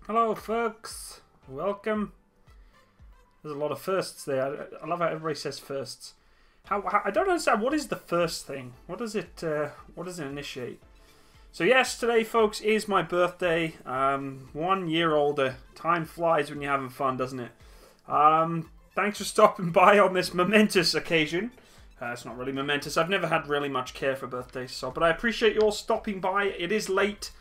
Hello folks, welcome. There's a lot of firsts there. I love how everybody says firsts. I don't understand, what is the first thing? What does it initiate? So yes, today folks is my birthday. 1 year older. Time flies when you're having fun, doesn't it? Thanks for stopping by on this momentous occasion. It's not really momentous. I've never had really much care for birthdays, but I appreciate you all stopping by. It is late.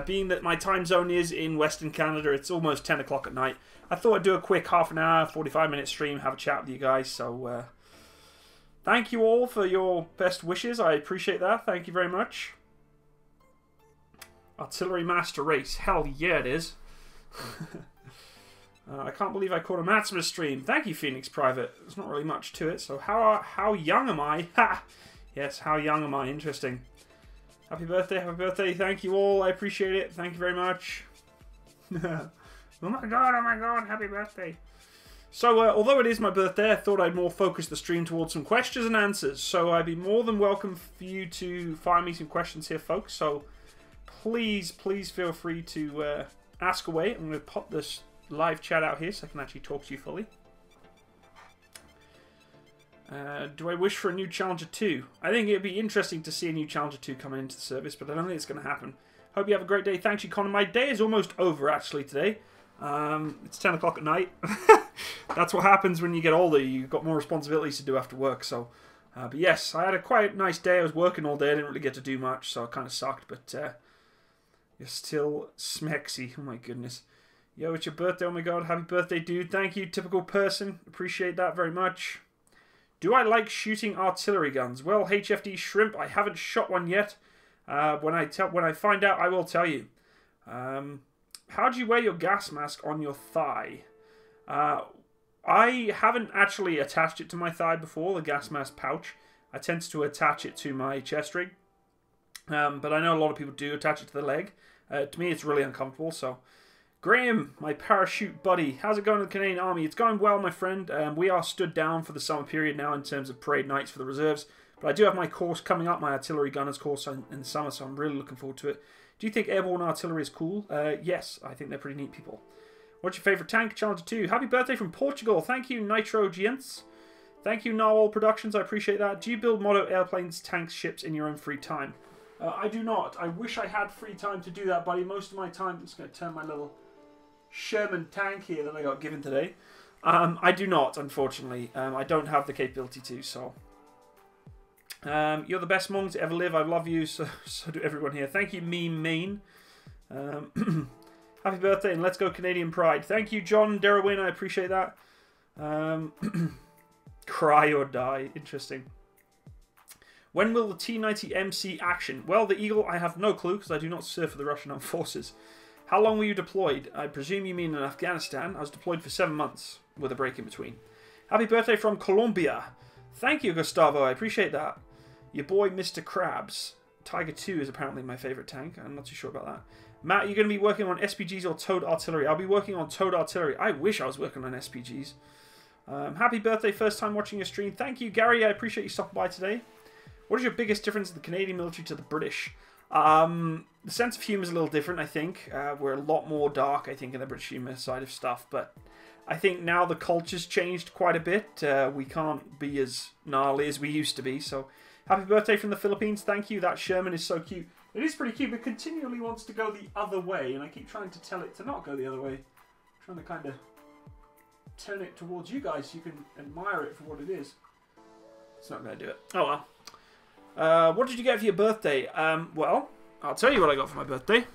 Being that my time zone is in Western Canada, it's almost 10 o'clock at night. I thought I'd do a quick half an hour, 45-minute stream, have a chat with you guys. So, thank you all for your best wishes. I appreciate that. Thank you very much. Artillery Master Race. Hell yeah, it is. I can't believe I caught a Matsimus stream. Thank you, Phoenix Private. There's not really much to it. So, how young am I? Ha! Yes, how young am I? Interesting. Happy birthday, thank you all, I appreciate it, thank you very much. Oh my god, happy birthday. So, although it is my birthday, I thought I'd more focus the stream towards some questions and answers, so I'd be more than welcome for you to fire me some questions here, folks, so please feel free to ask away. I'm going to pop this live chat out here so I can actually talk to you fully. Do I wish for a new Challenger 2? I think it'd be interesting to see a new Challenger 2 coming into the service, but I don't think it's going to happen. Hope you have a great day. Thanks, you, Connor. My day is almost over, actually, today. It's 10 o'clock at night. That's what happens when you get older. You've got more responsibilities to do after work. So, but yes, I had a quite nice day. I was working all day. I didn't really get to do much, so it kind of sucked. But you're still smexy. Oh, my goodness. Yo, it's your birthday. Oh, my God. Happy birthday, dude. Thank you. Typical person. Appreciate that very much. Do I like shooting artillery guns? Well, HFD Shrimp, I haven't shot one yet. When I find out, I will tell you. How do you wear your gas mask on your thigh? I haven't actually attached it to my thigh before, the gas mask pouch. I tend to attach it to my chest rig. But I know a lot of people do attach it to the leg. To me, it's really uncomfortable, so... Graham, my parachute buddy, how's it going in the Canadian Army? It's going well, my friend. We are stood down for the summer period now in terms of parade nights for the reserves. But I do have my course coming up, my artillery gunners course in the summer, so I'm really looking forward to it. Do you think airborne artillery is cool? Yes, I think they're pretty neat people. What's your favourite tank? Challenger 2. Happy birthday from Portugal. Thank you, Nitro Giants. Thank you, Narwhal Productions. I appreciate that. Do you build model airplanes, tanks, ships in your own free time? I do not. I wish I had free time to do that, buddy. Most of my time, I'm just going to turn my little Sherman tank here that I got given today. I do not, unfortunately. I don't have the capability to, so. You're the best monk to ever live. I love you, so do everyone here. Thank you, Meme Main. Happy birthday, and let's go Canadian Pride. Thank you, John Derwin. I appreciate that. Cry or die. Interesting. When will the T-90M see action? Well, the Eagle, I have no clue, because I do not serve for the Russian Armed Forces. How long were you deployed? I presume you mean in Afghanistan. I was deployed for 7 months, with a break in between. Happy birthday from Colombia. Thank you, Gustavo. I appreciate that. Your boy, Mr. Krabs. Tiger 2 is apparently my favourite tank. I'm not too sure about that. Matt, you're going to be working on SPGs or towed artillery? I'll be working on towed artillery. I wish I was working on SPGs. Happy birthday, first time watching your stream. Thank you, Gary. I appreciate you stopping by today. What is your biggest difference in the Canadian military to the British? The sense of humour is a little different, I think. We're a lot more dark, I think, in the British humour side of stuff. But I think now the culture's changed quite a bit. We can't be as gnarly as we used to be. So, happy birthday from the Philippines. Thank you. That Sherman is so cute. It is pretty cute, but continually wants to go the other way. And I keep trying to tell it to not go the other way. I'm trying to kind of turn it towards you guys so you can admire it for what it is. It's not going to do it. Oh, well. What did you get for your birthday? Well, I'll tell you what I got for my birthday.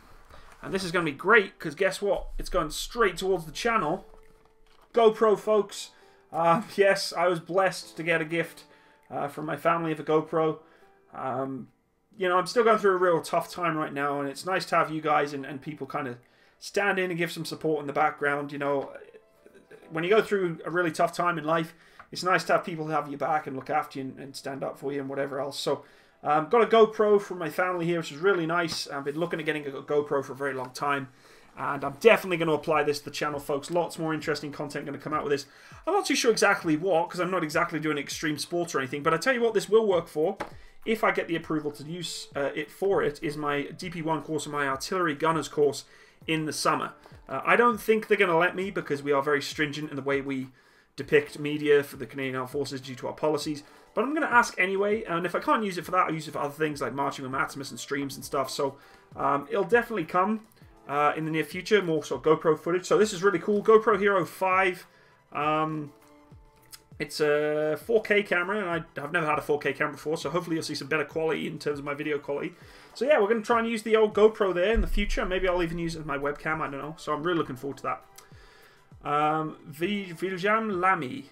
And this is going to be great, because guess what? It's going straight towards the channel. GoPro, folks. Yes, I was blessed to get a gift from my family of a GoPro. You know, I'm still going through a real tough time right now, and it's nice to have you guys and people kind of stand in and give some support in the background. You know, when you go through a really tough time in life, it's nice to have people who have your back and look after you and stand up for you and whatever else. So, got a GoPro from my family here, which is really nice. I've been looking at getting a GoPro for a very long time. And I'm definitely going to apply this to the channel, folks. Lots more interesting content going to come out with this. I'm not too sure exactly what, because I'm not exactly doing extreme sports or anything. But I tell you what this will work for, if I get the approval to use it for it, is my DP1 course and my artillery gunners course in the summer. I don't think they're going to let me because we are very stringent in the way we depict media for the Canadian Armed Forces due to our policies. But I'm going to ask anyway, and if I can't use it for that, I'll use it for other things like marching with Matsimus and streams and stuff. So it'll definitely come in the near future, more sort of GoPro footage. So this is really cool. GoPro Hero 5. It's a 4K camera, and I've never had a 4K camera before, so hopefully you'll see some better quality in terms of my video quality. So yeah, we're going to try and use the old GoPro there in the future. Maybe I'll even use it as my webcam, I don't know. So I'm really looking forward to that. Viljam Lamy.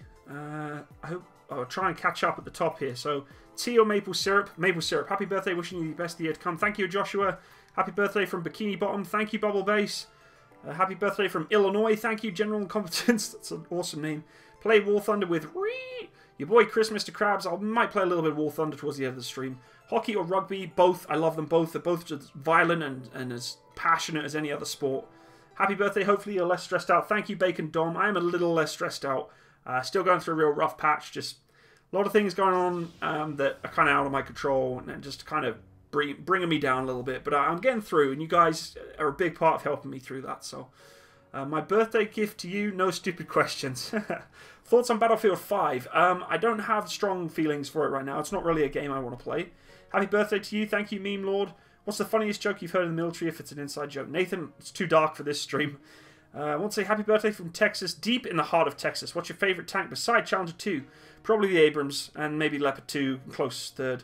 I'll try and catch up at the top here. So, tea or maple syrup? Maple syrup. Happy birthday, wishing you the best year to come. Thank you, Joshua. Happy birthday from Bikini Bottom. Thank you, Bubble Base. Happy birthday from Illinois. Thank you, General Incompetence. That's an awesome name. Play War Thunder with your boy Chris, Mr. Krabs. I might play a little bit of War Thunder towards the end of the stream. Hockey or rugby? Both. I love them both. They're both just violent and as passionate as any other sport. Happy birthday. Hopefully you're less stressed out. Thank you, Bacon Dom. I am a little less stressed out. Still going through a real rough patch. Just a lot of things going on that are kind of out of my control and just kind of bringing me down a little bit. But I'm getting through, and you guys are a big part of helping me through that. So my birthday gift to you, no stupid questions. Thoughts on Battlefield 5? I don't have strong feelings for it right now. It's not really a game I want to play. Happy birthday to you. Thank you, Meme Lord. What's the funniest joke you've heard in the military if it's an inside joke? Nathan, it's too dark for this stream. I want to say happy birthday from Texas, deep in the heart of Texas. What's your favourite tank beside Challenger 2? Probably the Abrams, and maybe Leopard 2, close third.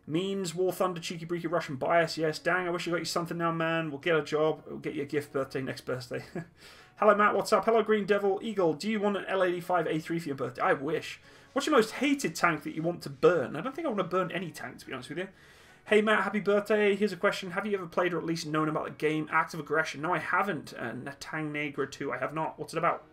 Memes, War Thunder, Cheeky Breaky, Russian Bias, yes. Dang, I wish I got you something now, man. We'll get a job. We'll get you a gift birthday next birthday. Hello, Matt, what's up? Hello, Green Devil. Eagle, do you want an L85A3 for your birthday? I wish. What's your most hated tank that you want to burn? I don't think I want to burn any tank, to be honest with you. Hey Matt, happy birthday. Here's a question. Have you ever played or at least known about the game Act of Aggression? No, I haven't. Natang Negra 2, I have not. What's it about?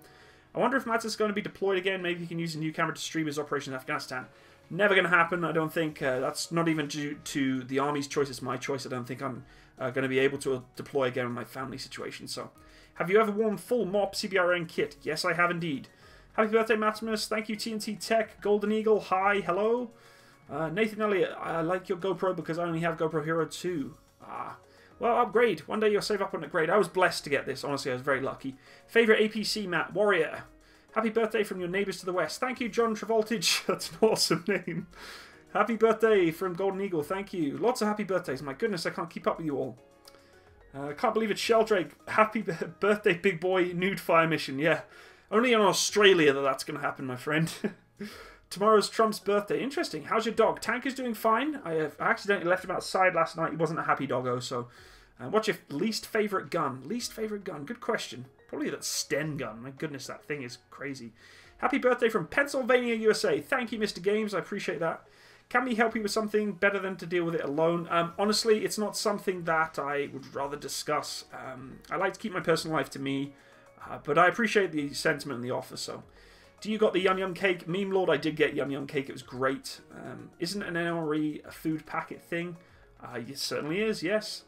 I wonder if Matt's is going to be deployed again. Maybe he can use a new camera to stream his operation in Afghanistan. Never going to happen. I don't think. That's not even due to the Army's choice. It's my choice. I don't think I'm going to be able to deploy again in my family situation. So, have you ever worn full MOP CBRN kit? Yes, I have indeed. Happy birthday, Matsimus. Thank you, TNT Tech. Golden Eagle, hi, hello. Nathan Elliott, I like your GoPro because I only have GoPro Hero 2. Well, upgrade. One day you'll save up on an upgrade. I was blessed to get this. Honestly, I was very lucky. Favourite APC, Matt? Warrior. Happy birthday from your neighbours to the west. Thank you, John Travoltage. That's an awesome name. Happy birthday from Golden Eagle. Thank you. Lots of happy birthdays. My goodness, I can't keep up with you all. I can't believe it's Sheldrake. Happy birthday, big boy. Nude fire mission. Yeah. Only in Australia that's going to happen, my friend. Tomorrow's Trump's birthday. Interesting. How's your dog? Tank is doing fine. I accidentally left him outside last night. He wasn't a happy doggo, so... what's your least favourite gun? Least favourite gun? Good question. Probably that Sten gun. My goodness, that thing is crazy. Happy birthday from Pennsylvania, USA. Thank you, Mr. Games. I appreciate that. Can we help you with something better than to deal with it alone? Honestly, it's not something that I would rather discuss. I like to keep my personal life to me, but I appreciate the sentiment and the offer, so... Do you got the Yum Yum Cake? Meme Lord, I did get Yum Yum Cake. It was great. Isn't an NRE a food packet thing? It certainly is, yes.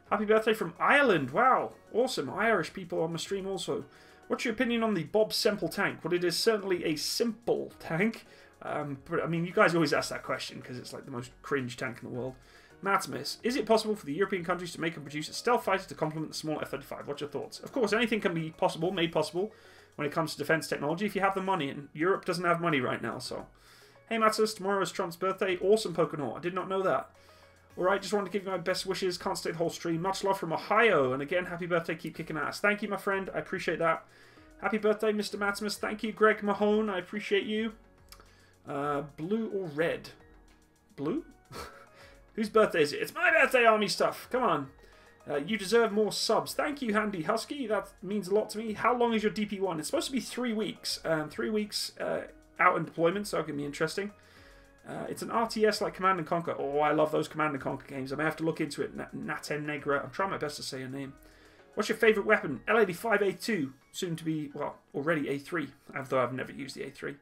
Happy birthday from Ireland. Wow, awesome. Irish people on the stream also. What's your opinion on the Bob Semple tank? Well, it is certainly a simple tank. But, I mean, you guys always ask that question because it's like the most cringe tank in the world. Matsimus, is it possible for the European countries to make and produce a stealth fighter to complement the small F-35? What's your thoughts? Of course, anything can be possible, made possible. When it comes to defense technology, if you have the money, and Europe doesn't have money right now, so. Hey Matsimus, tomorrow is Trump's birthday. Awesome, Pocono. I did not know that. Alright, just wanted to give you my best wishes. Can't stay the whole stream. Much love from Ohio. And again, happy birthday. Keep kicking ass. Thank you, my friend. I appreciate that. Happy birthday, Mr. Matsimus. Thank you, Greg Mahone. I appreciate you. Blue or red? Blue? Whose birthday is it? It's my birthday, Army stuff. Come on. You deserve more subs. Thank you, Handy Husky. That means a lot to me. How long is your DP1? It's supposed to be 3 weeks. 3 weeks out in deployment, so it can be interesting. It's an RTS like Command & Conquer. Oh, I love those Command & Conquer games. I may have to look into it. Naten Negra. I'm trying my best to say her name. What's your favourite weapon? L85A2. Soon to be, well, already A3. Although I've never used the A3.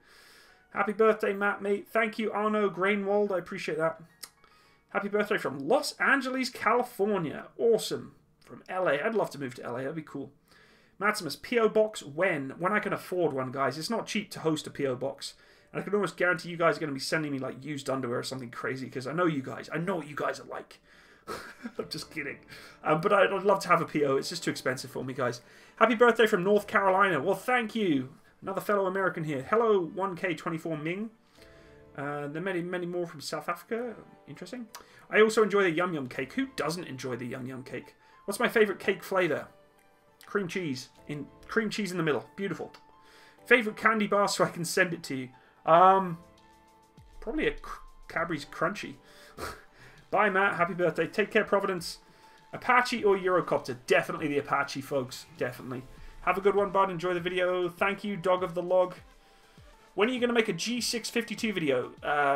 Happy birthday, Matt, mate. Thank you, Arno Grainwald. I appreciate that. Happy birthday from Los Angeles, California. Awesome. From LA. I'd love to move to LA. That'd be cool. Matsimus, P.O. Box when? When I can afford one, guys. It's not cheap to host a P.O. Box. And I can almost guarantee you guys are going to be sending me like used underwear or something crazy because I know you guys. I know what you guys are like. I'm just kidding. But I'd love to have a PO. It's just too expensive for me, guys. Happy birthday from North Carolina. Well, thank you. Another fellow American here. Hello, 1K24 Ming. There are many, many more from South Africa. Interesting. I also enjoy the Yum Yum cake. Who doesn't enjoy the Yum Yum cake? What's my favourite cake flavour? Cream cheese. Cream cheese in the middle. Beautiful. Favourite candy bar so I can send it to you? Probably a Cadbury's Crunchy. Bye, Matt. Happy birthday. Take care, Providence. Apache or Eurocopter? Definitely the Apache, folks. Definitely. Have a good one, bud. Enjoy the video. Thank you, Dog of the Log. When are you going to make a G652 video?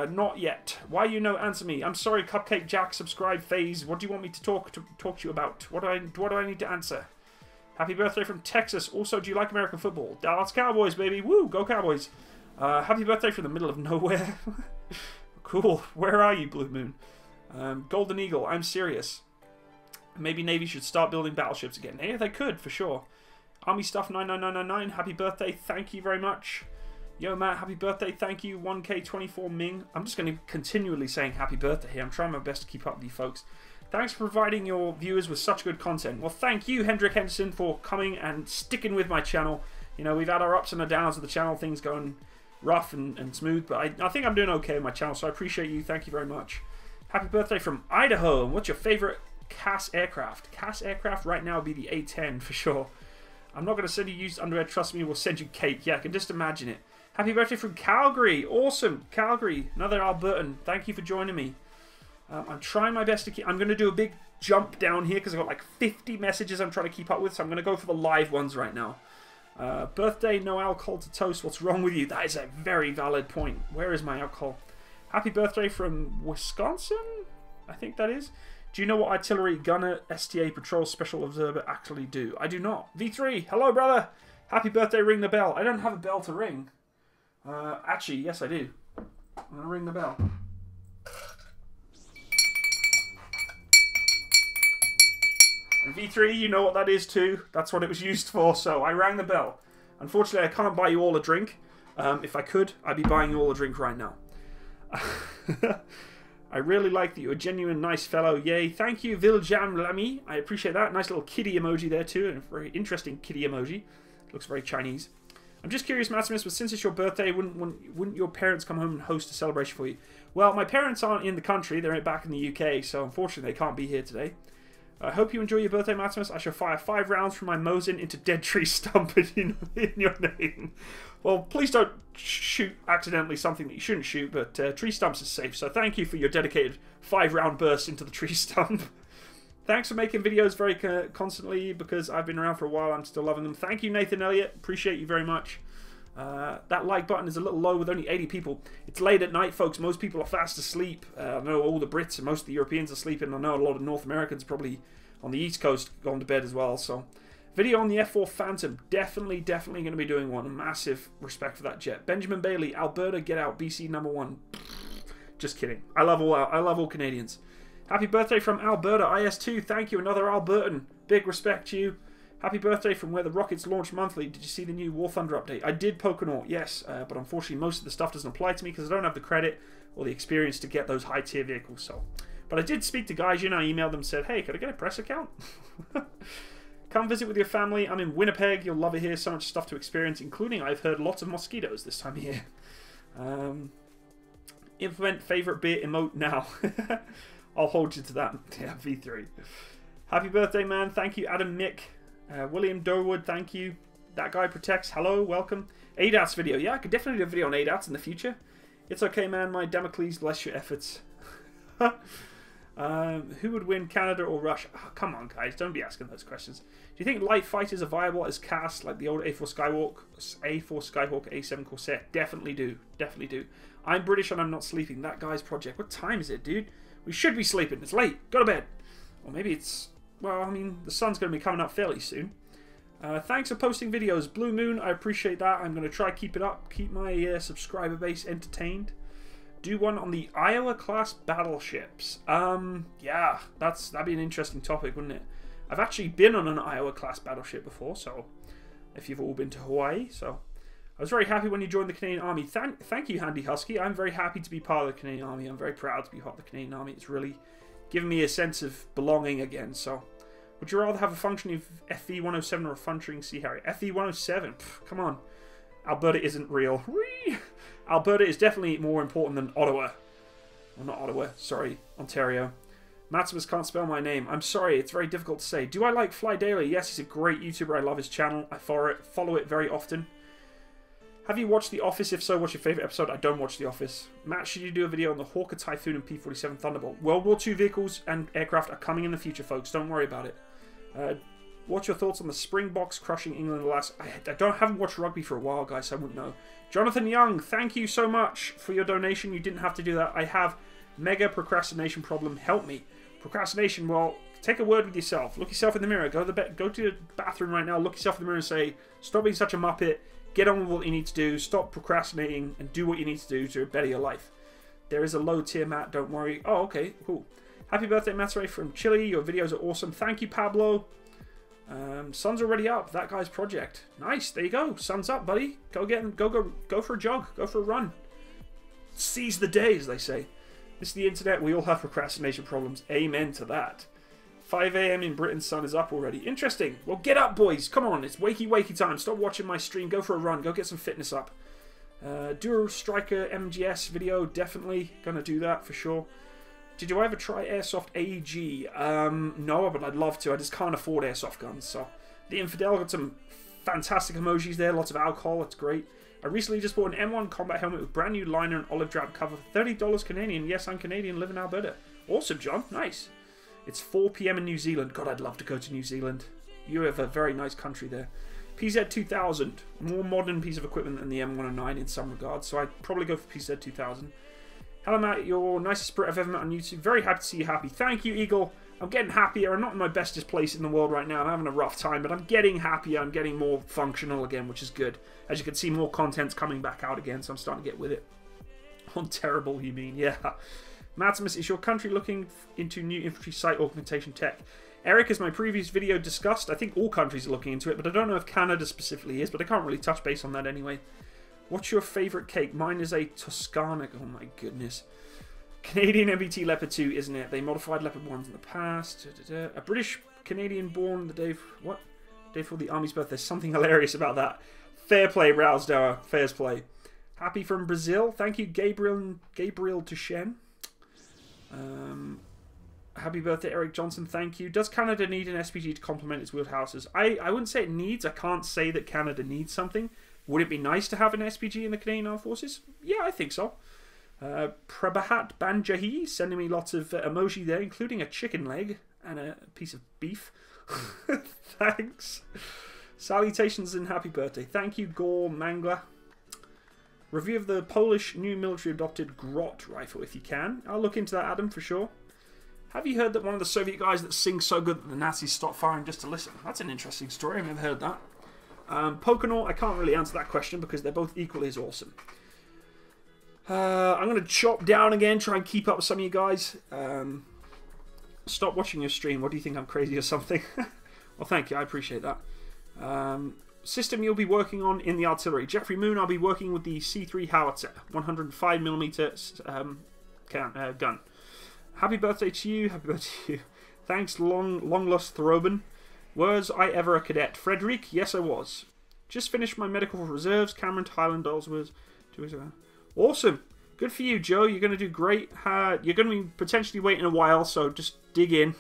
Not yet. Why you no answer me? I'm sorry, Cupcake Jack, subscribe, phase. What do you want me to talk to you about? What do I need to answer? Happy birthday from Texas. Also, do you like American football? Dallas Cowboys, baby. Woo, go Cowboys. Happy birthday from the middle of nowhere. Cool. Where are you, Blue Moon? Golden Eagle, I'm serious. Maybe Navy should start building battleships again. Yeah, they could, for sure. Army Stuff 99999, happy birthday. Thank you very much. Yo, Matt, happy birthday. Thank you. 1K24 Ming. I'm just going to continually saying happy birthday here. I'm trying my best to keep up with you folks. Thanks for providing your viewers with such good content. Well, thank you, Hendrik Henderson, for coming and sticking with my channel. You know, we've had our ups and our downs with the channel, things going rough and smooth, but I think I'm doing okay with my channel, so I appreciate you. Thank you very much. Happy birthday from Idaho. What's your favorite CAS aircraft? CAS aircraft right now would be the A-10 for sure. I'm not going to send you used underwear. Trust me, we'll send you cake. Yeah, I can just imagine it. Happy birthday from Calgary. Awesome. Calgary. Another Albertan. Thank you for joining me. I'm trying my best to keep... I'm going to do a big jump down here because I've got like 50 messages I'm trying to keep up with. So I'm going to go for the live ones right now. Birthday, no alcohol to toast. What's wrong with you? That is a very valid point. Where is my alcohol? Happy birthday from Wisconsin? I think that is. Do you know what artillery, gunner, STA, patrol, special observer actually do? I do not. V3, hello, brother. Happy birthday, ring the bell. I don't have a bell to ring. Actually, yes, I do. I'm going to ring the bell. And V3, you know what that is too. That's what it was used for, so I rang the bell. Unfortunately, I can't buy you all a drink. If I could, I'd be buying you all a drink right now. I really like that you're a genuine nice fellow. Yay. Thank you, Viljam Lamy. I appreciate that. Nice little kitty emoji there too. And a very interesting kitty emoji. Looks very Chinese. I'm just curious, Matsimus, but since it's your birthday, wouldn't your parents come home and host a celebration for you? Well, my parents aren't in the country. They're back in the UK, so unfortunately they can't be here today. I hope you enjoy your birthday, Matsimus. I shall fire 5 rounds from my Mosin into dead tree stump in your name. Well, please don't shoot accidentally something that you shouldn't shoot, but tree stumps is safe. So thank you for your dedicated 5-round burst into the tree stump. Thanks for making videos very constantly, because I've been around for a while. I'm still loving them. Thank you, Nathan Elliott. Appreciate you very much. That like button is a little low with only 80 people. It's late at night, folks. Most people are fast asleep. I know all the Brits and most of the Europeans are sleeping. I know a lot of North Americans probably on the East Coast gone to bed as well. So, video on the F4 Phantom. Definitely going to be doing one. A massive respect for that jet. Benjamin Bailey, Alberta, get out. BC #1. Just kidding. I love all Canadians. Happy birthday from Alberta IS2. Thank you, another Albertan. Big respect to you. Happy birthday from where the rockets launch monthly. Did you see the new War Thunder update? I did, Poconaut, yes. But unfortunately, most of the stuff doesn't apply to me because I don't have the credit or the experience to get those high-tier vehicles. So, but I did speak to guys, you know, I emailed them and said, hey, could I get a press account? Come visit with your family. I'm in Winnipeg. You'll love it here. So much stuff to experience, including I've heard lots of mosquitoes this time of year. Implement favorite beer emote now. I'll hold you to that. Yeah, V3. Happy birthday, man. Thank you, Adam Mick. William Durwood, thank you. That Guy Protects, hello, welcome. ADAS video. Yeah, I could definitely do a video on ADAS in the future. It's okay, man. My Damocles, bless your efforts. Who would win, Canada or Russia? Oh, come on, guys. Don't be asking those questions. Do you think light fighters are viable as CAS, like the old A4 Skyhawk, A7 Corsair? Definitely do. Definitely do. I'm British and I'm not sleeping. That guy's project. What time is it, dude? We should be sleeping. It's late. Go to bed. Or maybe it's... Well, I mean, the sun's going to be coming up fairly soon. Thanks for posting videos. Blue Moon, I appreciate that. I'm going to try keep it up. Keep my subscriber base entertained. Do one on the Iowa-class battleships. Yeah, that'd be an interesting topic, wouldn't it? I've actually been on an Iowa-class battleship before, so... If you've all been to Hawaii, so... I was very happy when you joined the Canadian Army. Thank you, Handy Husky. I'm very happy to be part of the Canadian Army. I'm very proud to be part of the Canadian Army. It's really giving me a sense of belonging again. So, would you rather have a functioning FE107 or a functioning Sea Harrier? FE107, come on. Alberta isn't real. Whee! Alberta is definitely more important than Ottawa. Well, not Ottawa, sorry, Ontario. Matsimus can't spell my name. I'm sorry, it's very difficult to say. Do I like Fly Daily? Yes, he's a great YouTuber. I love his channel. I follow it very often. Have you watched The Office? If so, what's your favourite episode? I don't watch The Office. Matt, should you do a video on the Hawker Typhoon and P-47 Thunderbolt? World War II vehicles and aircraft are coming in the future, folks. Don't worry about it. What's your thoughts on the Springboks crushing England last... I haven't watched rugby for a while, guys, so I wouldn't know. Jonathan Young, thank you so much for your donation. You didn't have to do that. I have mega procrastination problem. Help me. Procrastination, well, take a word with yourself. Look yourself in the mirror. Go to the bathroom right now. Look yourself in the mirror and say, stop being such a muppet. Get on with what you need to do. Stop procrastinating and do what you need to do to better your life. There is a low tier, Matt. Don't worry. Oh, okay. Cool. Happy birthday, Matsure from Chile. Your videos are awesome. Thank you, Pablo. Sun's already up. That guy's project. Nice. There you go. Sun's up, buddy. Go get him. Go for a jog. Go for a run. Seize the day, as they say. This is the internet. We all have procrastination problems. Amen to that. 5 AM in Britain. Sun is up already. Interesting. Well, get up, boys. Come on. It's wakey time. Stop watching my stream. Go for a run. Go get some fitness up. Dual Striker MGS video. Definitely gonna do that for sure. Did you ever try Airsoft AG? No, but I'd love to. I just can't afford Airsoft guns. So, The Infidel got some fantastic emojis there. Lots of alcohol. It's great. I recently just bought an M1 combat helmet with brand new liner and olive drab cover for $30 Canadian. Yes, I'm Canadian, live in Alberta. Awesome, John. Nice. It's 4 PM in New Zealand. God, I'd love to go to New Zealand. You have a very nice country there. PZ2000. More modern piece of equipment than the M109 in some regards. So I'd probably go for PZ2000. Hello, Matt. Your nicest spirit I've ever met on YouTube. Very happy to see you happy. Thank you, Eagle. I'm getting happier. I'm not in my bestest place in the world right now. I'm having a rough time, but I'm getting happier. I'm getting more functional again, which is good. As you can see, more content's coming back out again, so I'm starting to get with it. On terrible, you mean? Yeah. Matsimus, is your country looking into new infantry site augmentation tech? Eric, as my previous video discussed, I think all countries are looking into it, but I don't know if Canada specifically is, but I can't really touch base on that anyway. What's your favourite cake? Mine is a Toscana. Oh my goodness. Canadian MBT Leopard 2, isn't it? They modified Leopard 1s in the past. A British Canadian born the day... What? Day for the Army's birth. There's something hilarious about that. Fair play, Rousdower. Fair's play. Happy from Brazil. Thank you, Gabriel Tushen. Happy birthday, Eric Johnson. Thank you. Does Canada need an SPG to complement its wheelhouses? I wouldn't say it needs. I can't say that Canada needs something. Would it be nice to have an SPG in the Canadian Armed Forces? Yeah, I think so. Prabhat Banjahi sending me lots of emoji there, including a chicken leg and a piece of beef. Thanks. Salutations and happy birthday. Thank you, Gore Mangler. Review of the Polish new military adopted Grot rifle, if you can. I'll look into that, Adam, for sure. Have you heard that one of the Soviet guys that sings so good that the Nazis stopped firing just to listen? That's an interesting story. I've never heard that. Pocono, I can't really answer that question because they're both equally as awesome. I'm going to chop down again, try and keep up with some of you guys. Stop watching your stream. What do you think, I'm crazy or something? Well, thank you. I appreciate that. System you'll be working on in the artillery. Jeffrey Moon, I'll be working with the C3 Howitzer, 105mm gun. Happy birthday to you. Happy birthday to you. Thanks, long lost Throben. Was I ever a cadet? Frederick? Yes, I was. Just finished my medical reserves. Cameron Highland Dolls was 2 weeks ago. Awesome. Good for you, Joe. You're going to do great. You're going to be potentially waiting a while, so just dig in.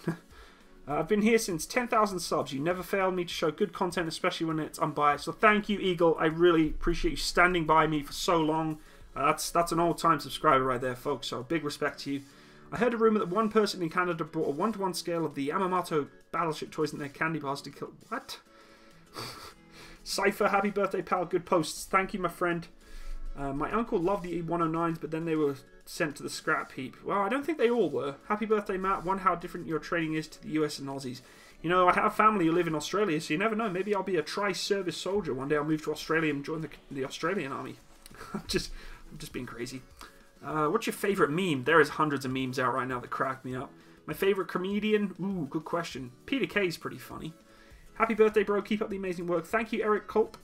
I've been here since 10,000 subs. You never failed me to show good content, especially when it's unbiased. So thank you, Eagle. I really appreciate you standing by me for so long. That's an old-time subscriber right there, folks. So big respect to you. I heard a rumour that one person in Canada brought a 1-to-1 scale of the Yamamoto battleship toys in their candy bars to kill... What? Cypher, happy birthday, pal. Good posts. Thank you, my friend. My uncle loved the E109s, but then they were sent to the scrap heap. Well, I don't think they all were. Happy birthday, Matt. Wonder how different your training is to the US and Aussies. You know, I have family who live in Australia, so you never know. Maybe I'll be a tri-service soldier. One day I'll move to Australia and join the Australian army. I'm just being crazy. What's your favourite meme? There is hundreds of memes out right now that crack me up. My favourite comedian? Ooh, good question. Peter Kay's pretty funny. Happy birthday, bro. Keep up the amazing work. Thank you, Eric Culp.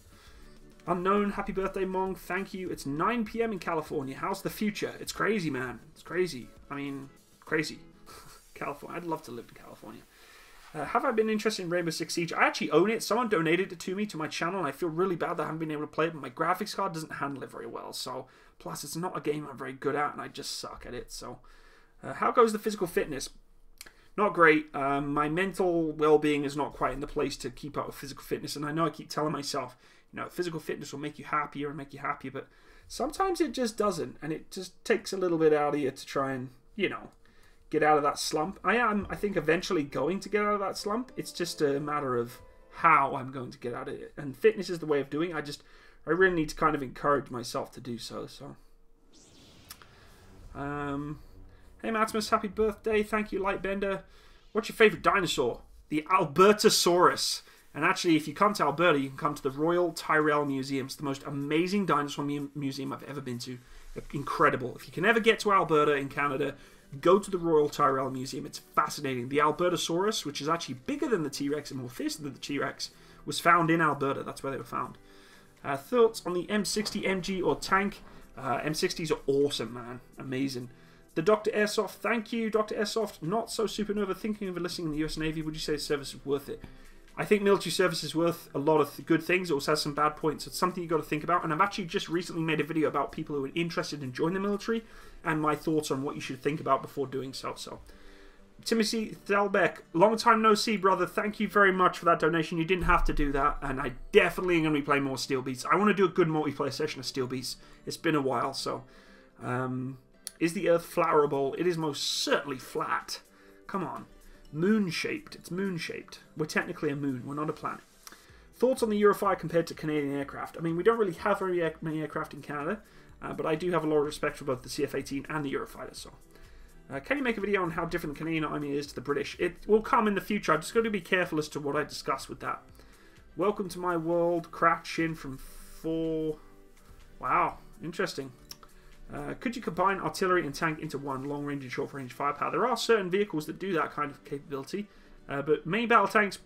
Unknown, happy birthday, Mong. Thank you. It's 9 PM in California. How's the future? It's crazy, man. It's crazy. I mean, crazy. California. I'd love to live in California. Have I been interested in Rainbow Six Siege? I actually own it. Someone donated it to me, to my channel, and I feel really bad that I haven't been able to play it, but my graphics card doesn't handle it very well. So, plus, it's not a game I'm very good at, and I just suck at it. So, how goes the physical fitness? Not great. My mental well-being is not quite in the place to keep up with physical fitness, and I know I keep telling myself, you know, physical fitness will make you happier and make you happier, but sometimes it just doesn't, and it just takes a little bit out of you to try and, you know, get out of that slump. I think, eventually going to get out of that slump. It's just a matter of how I'm going to get out of it. And fitness is the way of doing it. I really need to kind of encourage myself to do so. Hey, Matsimus, happy birthday. Thank you, Lightbender. What's your favourite dinosaur? The Albertosaurus. And actually, if you come to Alberta, you can come to the Royal Tyrrell Museum. It's the most amazing dinosaur museum I've ever been to. Incredible. If you can ever get to Alberta in Canada, go to the Royal Tyrrell Museum. It's fascinating. The Albertosaurus, which is actually bigger than the T-Rex and more fierce than the T-Rex, was found in Alberta. That's where they were found. Thoughts on the M60 MG or tank? M60s are awesome, man. Amazing. The Dr. Airsoft, thank you, Dr. Airsoft. Not so supernova. Thinking of enlisting in the US Navy. Would you say the service is worth it? I think military service is worth a lot of good things. It also has some bad points. It's something you've got to think about. And I've actually just recently made a video about people who are interested in joining the military and my thoughts on what you should think about before doing so. So, Timothy Thelbeck, long time no see, brother. Thank you very much for that donation. You didn't have to do that. And I definitely am going to be playing more Steel Beats. I want to do a good multiplayer session of Steel Beats. It's been a while, so... is the Earth flat or a bowl? It is most certainly flat. Come on. Moon-shaped. It's moon-shaped. We're technically a moon. We're not a planet. Thoughts on the Eurofighter compared to Canadian aircraft? I mean, we don't really have very many aircraft in Canada, but I do have a lot of respect for both the CF-18 and the Eurofighter. So, can you make a video on how different the Canadian Army is to the British? It will come in the future. I'm just going to be careful as to what I discuss with that. Welcome to my world. Cracked Shin from 4. Wow. Interesting. Could you combine artillery and tank into one, long range and short range firepower? There are certain vehicles that do that kind of capability, but main battle tanks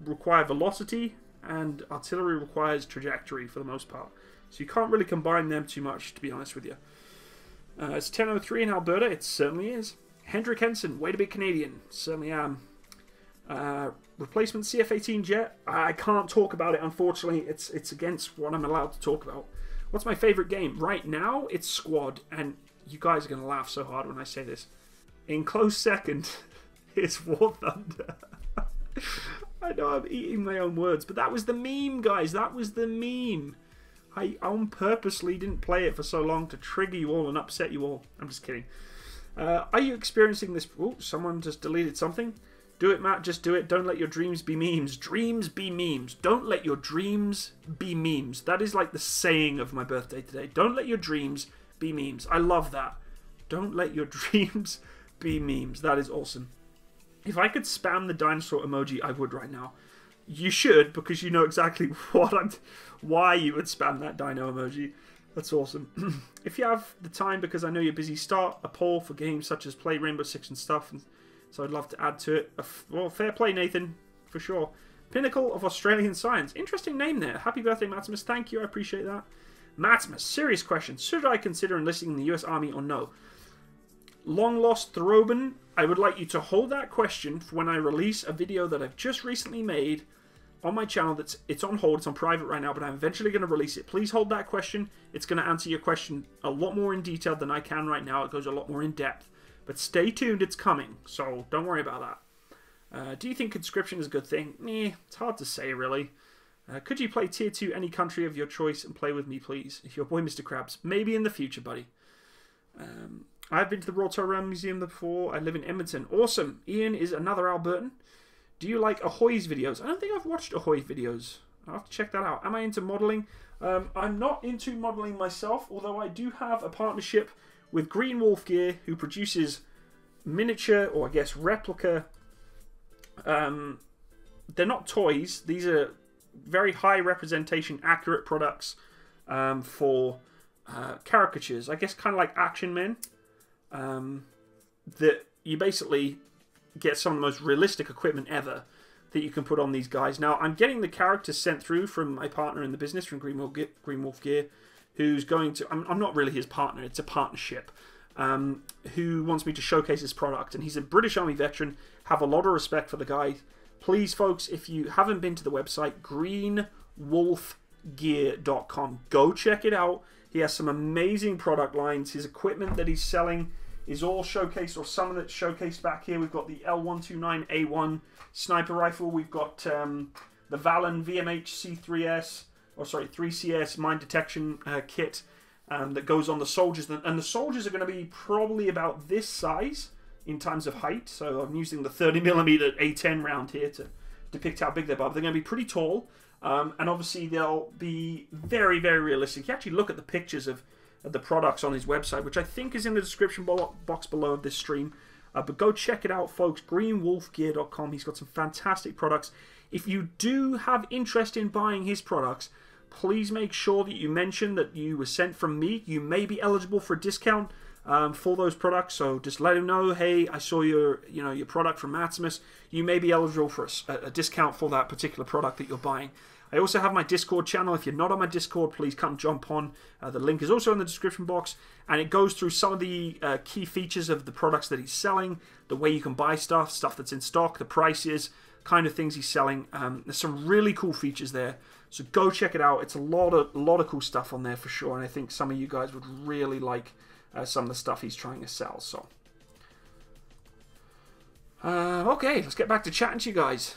require velocity and artillery requires trajectory for the most part. So you can't really combine them too much, to be honest with you. It's 10:03 in Alberta. It certainly is. Hendrik Henson, way to be Canadian. Certainly am. Replacement CF-18 jet. I can't talk about it, unfortunately. It's against what I'm allowed to talk about. What's my favourite game? Right now, it's Squad, and you guys are going to laugh so hard when I say this. In close second, it's War Thunder. I know I'm eating my own words, but that was the meme, guys. That was the meme. I purposely didn't play it for so long to trigger you all and upset you all. I'm just kidding. Are you experiencing this? Oh, someone just deleted something. Do it, Matt. Just do it. Don't let your dreams be memes. Dreams be memes. Don't let your dreams be memes. That is like the saying of my birthday today. Don't let your dreams be memes. I love that. Don't let your dreams be memes. That is awesome. If I could spam the dinosaur emoji, I would right now. You should, because you know exactly why you would spam that dino emoji. That's awesome. If you have the time, because I know you're busy, start a poll for games such as play Rainbow Six and stuff. So I'd love to add to it. Well, fair play, Nathan, for sure. Pinnacle of Australian Science. Interesting name there. Happy birthday, Matsimus. Thank you. I appreciate that. Matsimus, serious question. Should I consider enlisting in the US Army or no? Long lost Throban, I would like you to hold that question for when I release a video that I've just recently made on my channel. It's on hold. It's on private right now, but I'm eventually going to release it. Please hold that question. It's going to answer your question a lot more in detail than I can right now. It goes a lot more in depth. But stay tuned, it's coming, so don't worry about that. Do you think conscription is a good thing? Meh, it's hard to say, really. Could you play Tier 2 any country of your choice and play with me, please? Your boy, Mr. Krabs. Maybe in the future, buddy. I've been to the Royal Tyrrell Museum before. I live in Edmonton. Awesome. Ian is another Albertan. Do you like Ahoy's videos? I don't think I've watched Ahoy videos. I'll have to check that out. Am I into modelling? I'm not into modelling myself, although I do have a partnership with Green Wolf Gear, who produces miniature, or I guess replica. They're not toys. These are very high representation, accurate products for caricatures. I guess kind of like Action Men. That you basically get some of the most realistic equipment ever that you can put on these guys. Now, I'm getting the characters sent through from my partner in the business, from Green Wolf Gear, who's going to... I'm not really his partner, it's a partnership. who wants me to showcase his product. And he's a British Army veteran. Have a lot of respect for the guy. Please, folks, if you haven't been to the website, greenwolfgear.com, go check it out. He has some amazing product lines. His equipment that he's selling is all showcased, or some of it's showcased back here. We've got the L129A1 sniper rifle. We've got the Valen VMH C3S, or sorry, 3CS mine detection kit that goes on the soldiers. And the soldiers are going to be probably about this size in terms of height. So I'm using the 30mm A10 round here to depict how big they are. But they're going to be pretty tall. And obviously they'll be very, very realistic. You actually look at the pictures of the products on his website, which I think is in the description box below of this stream. But go check it out, folks. greenwolfgear.com. He's got some fantastic products. If you do have interest in buying his products, please make sure that you mention that you were sent from me. You may be eligible for a discount for those products. So just let him know, hey, I saw your product from Matsimus. You may be eligible for a discount for that particular product that you're buying. I also have my Discord channel. If you're not on my Discord, please come jump on. The link is also in the description box, and it goes through some of the key features of the products that he's selling, the way you can buy stuff that's in stock, the prices, kind of things he's selling. There's some really cool features there, so go check it out. It's a lot of cool stuff on there for sure, and I think some of you guys would really like some of the stuff he's trying to sell. So, okay, let's get back to chatting to you guys.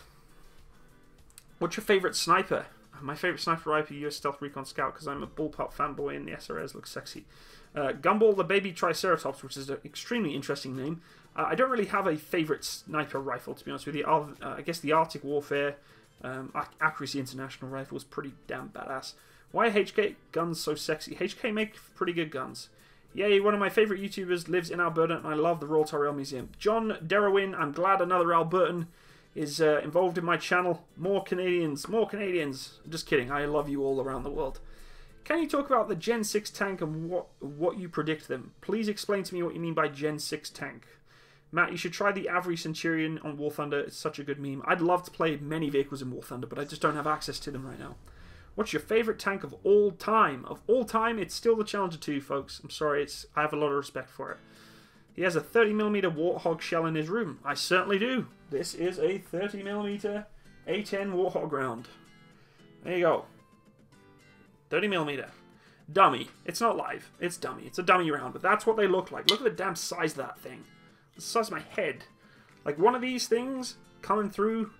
What's your favourite sniper? My favourite sniper rifle, US Stealth Recon Scout, because I'm a bullpup fanboy and the SRS looks sexy. Gumball the Baby Triceratops, which is an extremely interesting name. I don't really have a favourite sniper rifle, to be honest with you. I guess the Arctic Warfare Accuracy International rifle is pretty damn badass. Why are HK guns so sexy? HK make pretty good guns. Yay, one of my favourite YouTubers lives in Alberta, and I love the Royal Tyrrell Museum. John Derwin, I'm glad another Albertan is involved in my channel. More Canadians, more Canadians. I'm just kidding, I love you all around the world. Can you talk about the Gen 6 tank and what you predict them? Please explain to me what you mean by Gen 6 tank. Matt, you should try the Avery Centurion on War Thunder. It's such a good meme. I'd love to play many vehicles in War Thunder, but I just don't have access to them right now. What's your favourite tank of all time? Of all time, it's still the Challenger 2, folks. I'm sorry, I have a lot of respect for it. He has a 30mm Warthog shell in his room. I certainly do. This is a 30mm A10 Warthog round. There you go. 30mm. Dummy. It's not live. It's dummy. It's a dummy round, but that's what they look like. Look at the damn size of that thing. The size of my head. Like one of these things coming through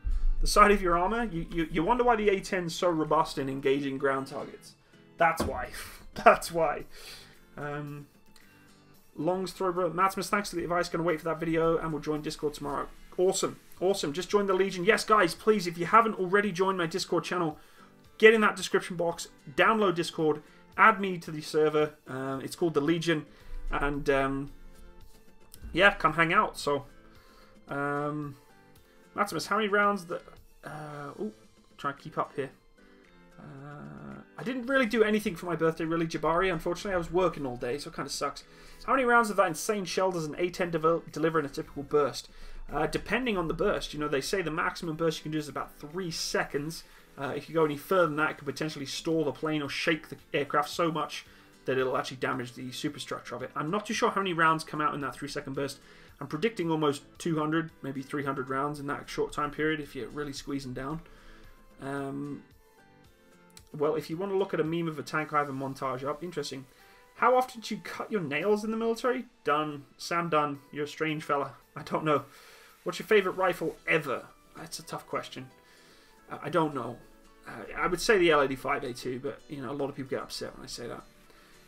the side of your armor, you wonder why the A10 is so robust in engaging ground targets. That's why. That's why. Long's Thrower, Matsimus, thanks for the advice. Going to wait for that video and we'll join Discord tomorrow. Awesome. Awesome. Just join the Legion. Yes, guys, please, if you haven't already joined my Discord channel, get in that description box, download Discord, add me to the server. It's called the Legion. And, yeah, come hang out. So, Matsimus, how many rounds that... try to keep up here. I didn't really do anything for my birthday, really, Jabari. Unfortunately, I was working all day, so it kind of sucks. How many rounds of that insane shell does an A10 deliver in a typical burst? Depending on the burst. You know, they say the maximum burst you can do is about 3 seconds. If you go any further than that, it could potentially stall the plane or shake the aircraft so much that it'll actually damage the superstructure of it. I'm not too sure how many rounds come out in that 3-second burst. I'm predicting almost 200, maybe 300 rounds in that short time period if you're really squeezing down. Well, if you want to look at a meme of a tank, I have a montage up. Interesting. How often do you cut your nails in the military? Done. Sam Dunn. You're a strange fella. I don't know. What's your favourite rifle ever? That's a tough question. I don't know. I would say the L85A2, but you know, a lot of people get upset when I say that.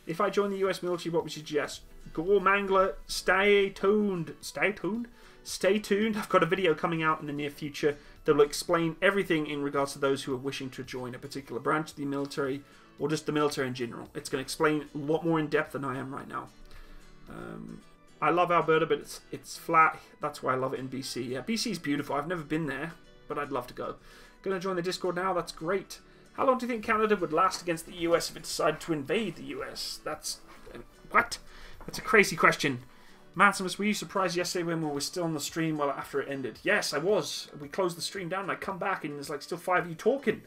If I join the US military, what would you suggest? Gore Mangler, stay tuned. Stay tuned? Stay tuned. I've got a video coming out in the near future that will explain everything in regards to those who are wishing to join a particular branch of the military or just the military in general. It's going to explain a lot more in depth than I am right now. I love Alberta, but it's flat. That's why I love it in BC. Yeah, BC is beautiful. I've never been there, but I'd love to go. Going to join the Discord now. That's great. How long do you think Canada would last against the US if it decided to invade the US? That's... what? That's a crazy question. Matsimus, were you surprised yesterday when we were still on the stream well after it ended? Yes, I was. We closed the stream down and I come back and there's like still 5 of you talking.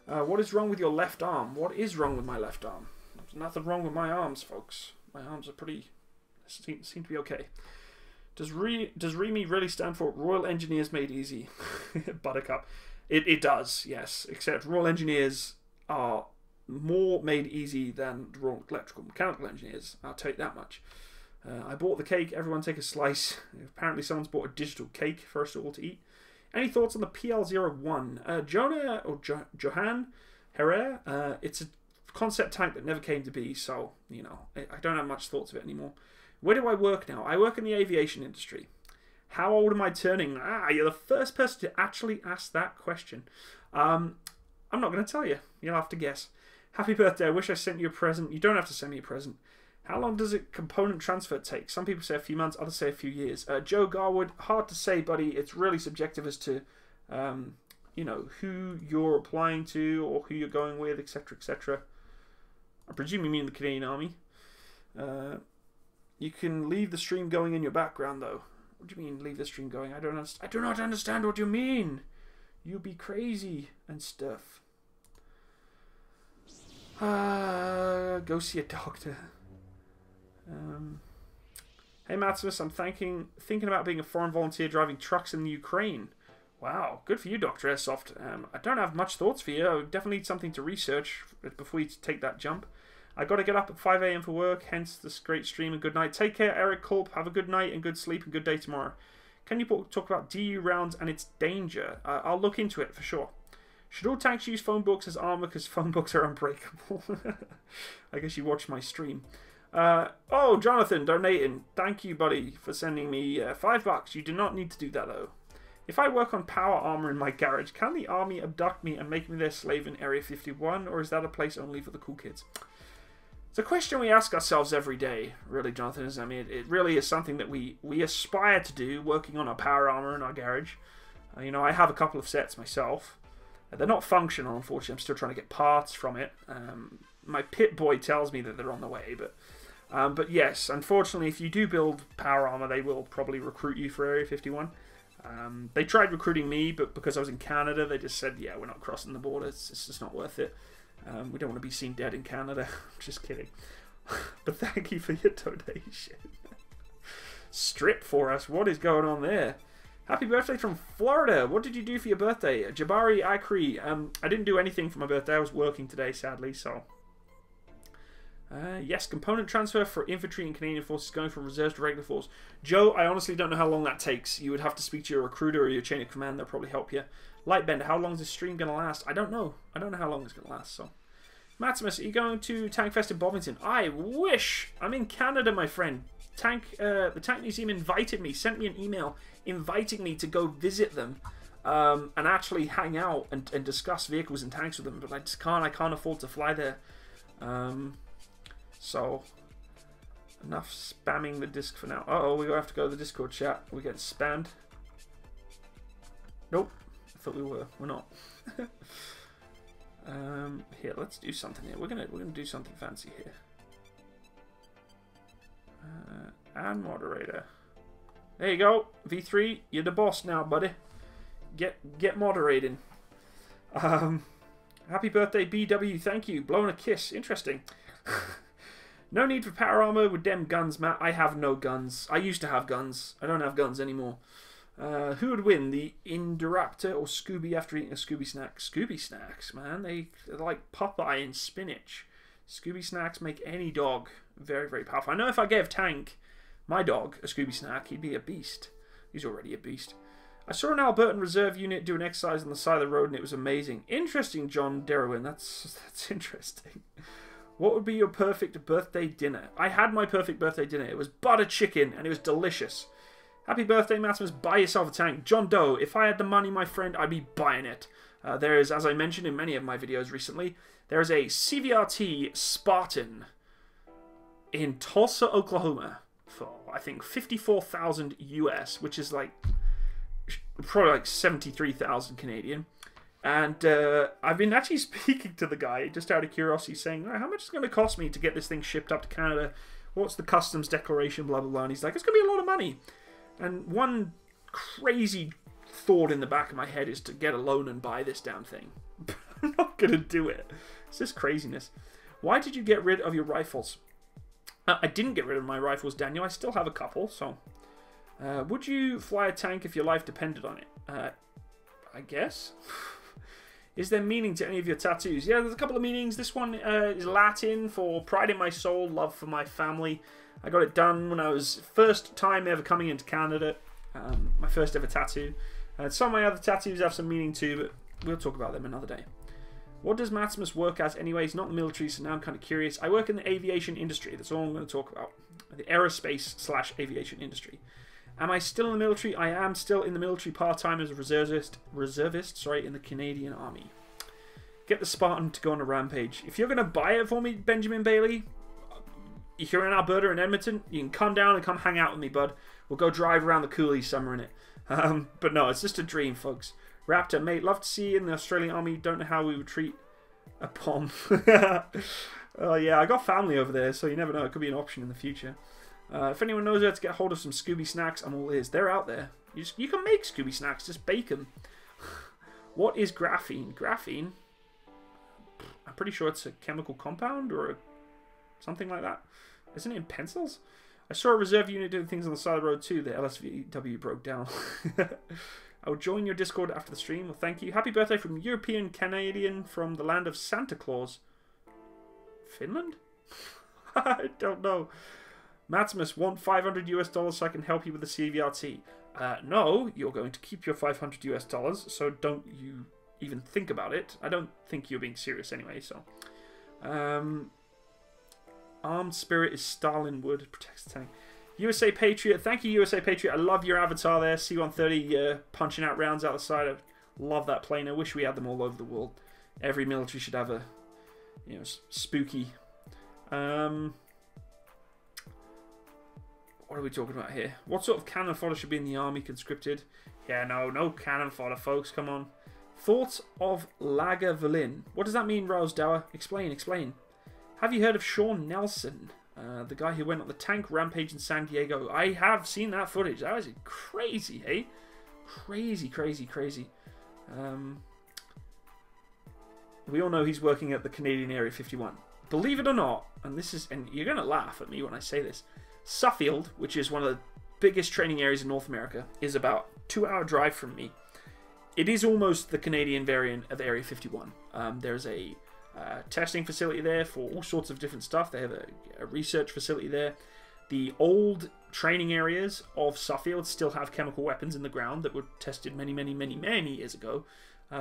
What is wrong with your left arm? What is wrong with my left arm? There's nothing wrong with my arms, folks. My arms are pretty seem to be okay. Does REME really stand for Royal Engineers Made Easy? Buttercup. It does, yes. Except Royal Engineers are more made easy than Royal Electrical Mechanical Engineers. I'll tell you that much. I bought the cake. Everyone take a slice. Apparently someone's bought a digital cake for us all to eat. Any thoughts on the PL-01? Jonah or Johan Herrera? It's a concept tank that never came to be, so, you know, I don't have much thoughts of it anymore. Where do I work now? I work in the aviation industry. How old am I turning? You're the first person to actually ask that question. I'm not going to tell you. You'll have to guess. Happy birthday. I wish I sent you a present. You don't have to send me a present. How long does a component transfer take? Some people say a few months, others say a few years. Joe Garwood, hard to say, buddy. It's really subjective as to, you know, who you're applying to or who you're going with, etc., etc. I presume you mean the Canadian Army. You can leave the stream going in your background, though. What do you mean, leave the stream going? I do not understand what you mean. You be crazy and stuff. Go see a doctor. Hey Matsimus, I'm thinking about being a foreign volunteer driving trucks in the Ukraine. Wow, good for you, Dr. Airsoft. I don't have much thoughts for you. I would definitely need something to research before you take that jump. I got to get up at 5 AM for work, hence this great stream and good night. Take care, Eric Culp. Have a good night and good sleep and good day tomorrow. Can you talk about DU rounds and its danger? I'll look into it for sure. Should all tanks use phone books as armor because phone books are unbreakable? I guess you watched my stream. Oh, Jonathan donating. Thank you, buddy, for sending me $5. You do not need to do that, though. If I work on power armor in my garage, can the army abduct me and make me their slave in Area 51, or is that a place only for the cool kids? It's a question we ask ourselves every day, really, Jonathan. I mean, it really is something that we aspire to do, working on our power armor in our garage. You know, I have a couple of sets myself. They're not functional, unfortunately. I'm still trying to get parts from it. My pit boy tells me that they're on the way, but yes, unfortunately, if you do build power armor, they will probably recruit you for Area 51. They tried recruiting me, but because I was in Canada, they just said, yeah, we're not crossing the border. It's just not worth it. We don't want to be seen dead in Canada. Just kidding. But thank you for your donation. Strip for us. What is going on there? Happy birthday from Florida. What did you do for your birthday? Jabari Akri. I didn't do anything for my birthday. I was working today, sadly, so... yes, component transfer for infantry and Canadian forces going from reserves to regular force. Joe, I honestly don't know how long that takes. You would have to speak to your recruiter or your chain of command. They'll probably help you. Lightbender, how long is this stream going to last? I don't know. I don't know how long it's going to last, so... Matsimus, are you going to Tank Fest in Bovington? I wish! I'm in Canada, my friend. The Tank Museum invited me, sent me an email inviting me to go visit them and actually hang out and discuss vehicles and tanks with them, but I just can't. I can't afford to fly there. So, enough spamming the disc for now. Uh-oh, we're going to have to go to the Discord chat. We're getting spammed. Nope. I thought we were. We're not. Here, let's do something here. We're gonna do something fancy here. Add moderator. There you go. V3, you're the boss now, buddy. Get moderating. Happy birthday, BW. Thank you. Blowing a kiss. Interesting. No need for power armor with them guns, Matt. I have no guns. I used to have guns. I don't have guns anymore. Who would win, the Indoraptor or Scooby after eating a Scooby snack? Scooby snacks, man. They're like Popeye and spinach. Scooby snacks make any dog very, very powerful. I know if I gave Tank, my dog, a Scooby snack, he'd be a beast. He's already a beast. I saw an Albertan reserve unit do an exercise on the side of the road and it was amazing. Interesting, John Derwin. That's interesting. What would be your perfect birthday dinner? I had my perfect birthday dinner. It was butter chicken and it was delicious. Happy birthday, Matsimus. Buy yourself a tank. John Doe, if I had the money, my friend, I'd be buying it. There is, as I mentioned in many of my videos recently, there is a CVRT Spartan in Tulsa, Oklahoma for, I think, 54,000 US, which is like, probably like 73,000 Canadian. And I've been actually speaking to the guy, just out of curiosity, saying, how much is it going to cost me to get this thing shipped up to Canada? What's the customs declaration, blah, blah, blah. And he's like, it's going to be a lot of money. And one crazy thought in the back of my head is to get a loan and buy this damn thing. I'm not going to do it. It's just craziness. Why did you get rid of your rifles? I didn't get rid of my rifles, Daniel. I still have a couple, so... would you fly a tank if your life depended on it? I guess. Is there meaning to any of your tattoos? Yeah, there's a couple of meanings. This one is Latin for pride in my soul, love for my family. I got it done when I was first time ever coming into Canada. My first ever tattoo. Some of my other tattoos have some meaning too, but we'll talk about them another day. What does Matsimus work as anyway? He's not in the military, so now I'm kind of curious. I work in the aviation industry. That's all I'm going to talk about. The aerospace / aviation industry. Am I still in the military? I am still in the military part-time as a reservist, in the Canadian Army. Get the Spartan to go on a rampage. If you're going to buy it for me, Benjamin Bailey, if you're in Alberta and Edmonton, you can come down and come hang out with me, bud. We'll go drive around the Coolies summer in it. But no, it's just a dream, folks. Raptor, mate, love to see you in the Australian Army. Don't know how we would treat a POM. Oh, yeah, I got family over there, so you never know. It could be an option in the future. If anyone knows how to get hold of some Scooby snacks, I'm all ears. They're out there. You can make Scooby snacks. Just bake them. What is graphene? Graphene? I'm pretty sure it's a chemical compound or something like that. Isn't it in pencils? I saw a reserve unit doing things on the side of the road too. The LSVW broke down. I will join your Discord after the stream. Well, thank you. Happy birthday from European Canadian from the land of Santa Claus. Finland? I don't know. Matsimus, want $500 US so I can help you with the CVRT. No, you're going to keep your $500 US, so don't you even think about it. I don't think you're being serious anyway, so. Armed Spirit is Stalin Wood, protects the tank. USA Patriot, thank you USA Patriot. I love your avatar there, C-130 punching out rounds out the side. I love that plane. I wish we had them all over the world. Every military should have a, you know, spooky. What are we talking about here? What sort of cannon fodder should be in the army conscripted? Yeah, no cannon fodder, folks. Come on. Thoughts of Lagavulin. What does that mean, Rosedower? Explain. Have you heard of Sean Nelson? The guy who went on the tank rampage in San Diego. I have seen that footage. That was crazy, hey? Crazy. We all know he's working at the Canadian Area 51. Believe it or not, and you're going to laugh at me when I say this, Suffield, which is one of the biggest training areas in North America, is about a 2-hour drive from me. It is almost the Canadian variant of Area 51. There's a testing facility there for all sorts of different stuff. They have a research facility there. The old training areas of Suffield still have chemical weapons in the ground that were tested many years ago.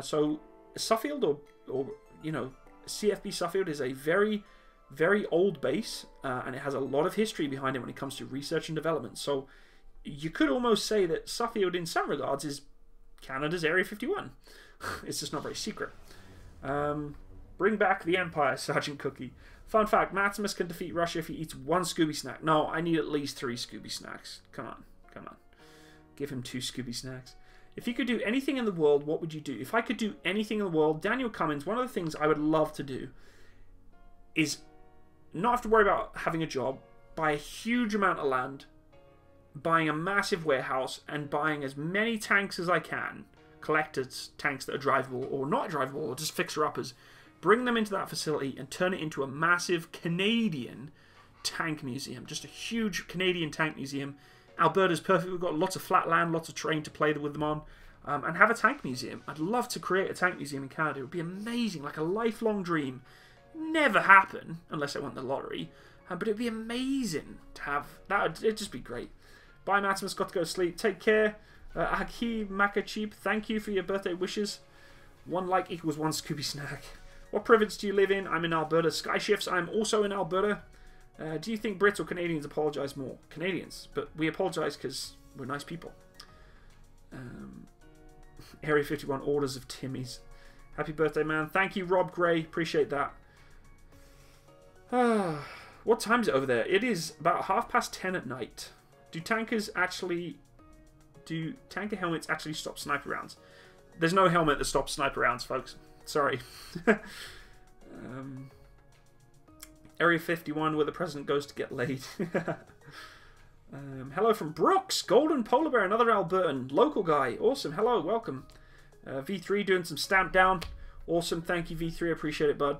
So Suffield, or you know, CFB Suffield is a very old base, and it has a lot of history behind it when it comes to research and development. So you could almost say that Suffield, in some regards, is Canada's Area 51. It's just not very secret. Bring back the Empire, Sergeant Cookie. Fun fact, Matsimus can defeat Russia if he eats 1 Scooby snack. No, I need at least 3 Scooby snacks. Come on. Give him 2 Scooby snacks. If you could do anything in the world, what would you do? If I could do anything in the world, Daniel Cummins, one of the things I would love to do is not have to worry about having a job, buy a huge amount of land, buying a massive warehouse, and buying as many tanks as I can, collectors, tanks that are drivable or not drivable, or just fixer-uppers, bring them into that facility and turn it into a massive Canadian tank museum. Just a huge Canadian tank museum. Alberta's perfect. We've got lots of flat land, lots of terrain to play with them on, and have a tank museum. I'd love to create a tank museum in Canada. It would be amazing, like a lifelong dream. Never happen unless I won the lottery, but it'd be amazing to have that. It'd just be great. Bye, Matsimus. Got to go to sleep. Take care. Aki Makacheep, thank you for your birthday wishes. 1 like equals 1 Scooby snack. What province do you live in? I'm in Alberta. Sky Shifts, I'm also in Alberta. Do you think Brits or Canadians apologise more? Canadians, but we apologise because we're nice people. Area 51 orders of Timmy's. Happy birthday, man. Thank you, Rob Gray. Appreciate that. What time is it over there? It is about 10:30 at night. Do tanker helmets actually stop sniper rounds? There's no helmet that stops sniper rounds, folks. Sorry. Area 51, where the president goes to get laid. Hello from Brooks, Golden Polar Bear, another Albertan, local guy. Awesome. Hello, welcome. V3 doing some stamp down. Awesome. Thank you, V3. I appreciate it, bud.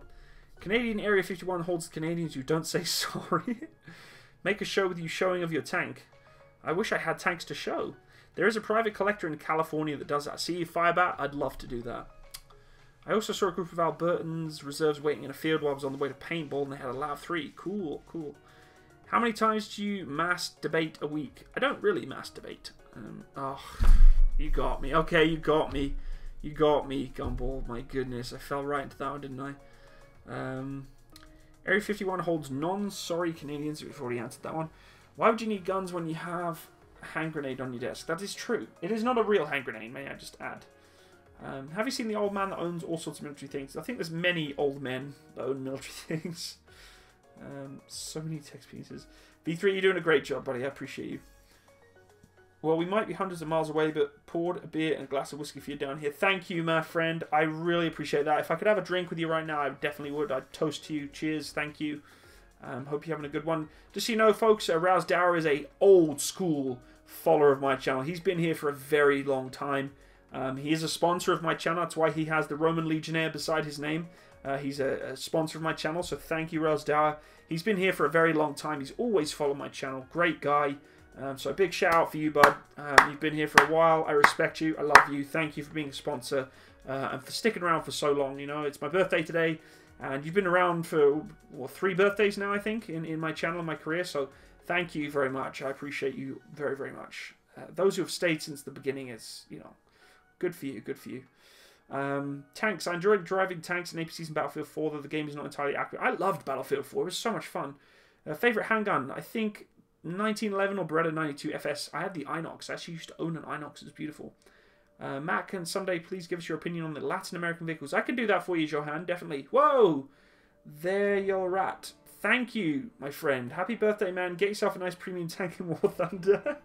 Canadian Area 51 holds Canadians who don't say sorry. Make a show with you showing of your tank. I wish I had tanks to show. There is a private collector in California that does that. See, Firebat, I'd love to do that. I also saw a group of Albertans reserves waiting in a field while I was on the way to paintball, and they had a lab 3. Cool, cool. How many times do you mass debate a week? I don't really mass debate. Oh, you got me. Okay, you got me. You got me, Gumball. My goodness, I fell right into that one, didn't I? Area 51 holds non-sorry Canadians. We've already answered that one. Why would you need guns when you have a hand grenade on your desk? That is true. It is not a real hand grenade, may I just add. Have you seen the old man that owns all sorts of military things? I think there's many old men that own military things. So many text pieces. V3, you're doing a great job, buddy. I appreciate you. Well, we might be hundreds of miles away, but poured a beer and a glass of whiskey for you down here. Thank you, my friend. I really appreciate that. If I could have a drink with you right now, I definitely would. I'd toast to you. Cheers. Thank you. Hope you're having a good one. Just so you know, folks, Rouse Dower is a old school follower of my channel. He's been here for a very long time. He is a sponsor of my channel. That's why he has the Roman Legionnaire beside his name. He's a sponsor of my channel, so thank you, Rouse Dower. He's been here for a very long time. He's always followed my channel. Great guy. So a big shout out for you, bud. You've been here for a while. I respect you. I love you. Thank you for being a sponsor and for sticking around for so long. You know, it's my birthday today, and you've been around for, what, 3 birthdays now, I think, in my channel and my career. So thank you very much. I appreciate you very, very much. Those who have stayed since the beginning is, you know, good for you. Good for you. Tanks. I enjoyed driving tanks in APCs in Battlefield 4, though the game is not entirely accurate. I loved Battlefield 4. It was so much fun. Favorite handgun? I think 1911 or Beretta 92 FS. I had the Inox. I actually used to own an Inox. It was beautiful. Matt, can someday please give us your opinion on the Latin American vehicles? I can do that for you, Johan. Definitely. Whoa! There you're at. Thank you, my friend. Happy birthday, man. Get yourself a nice premium tank in War Thunder.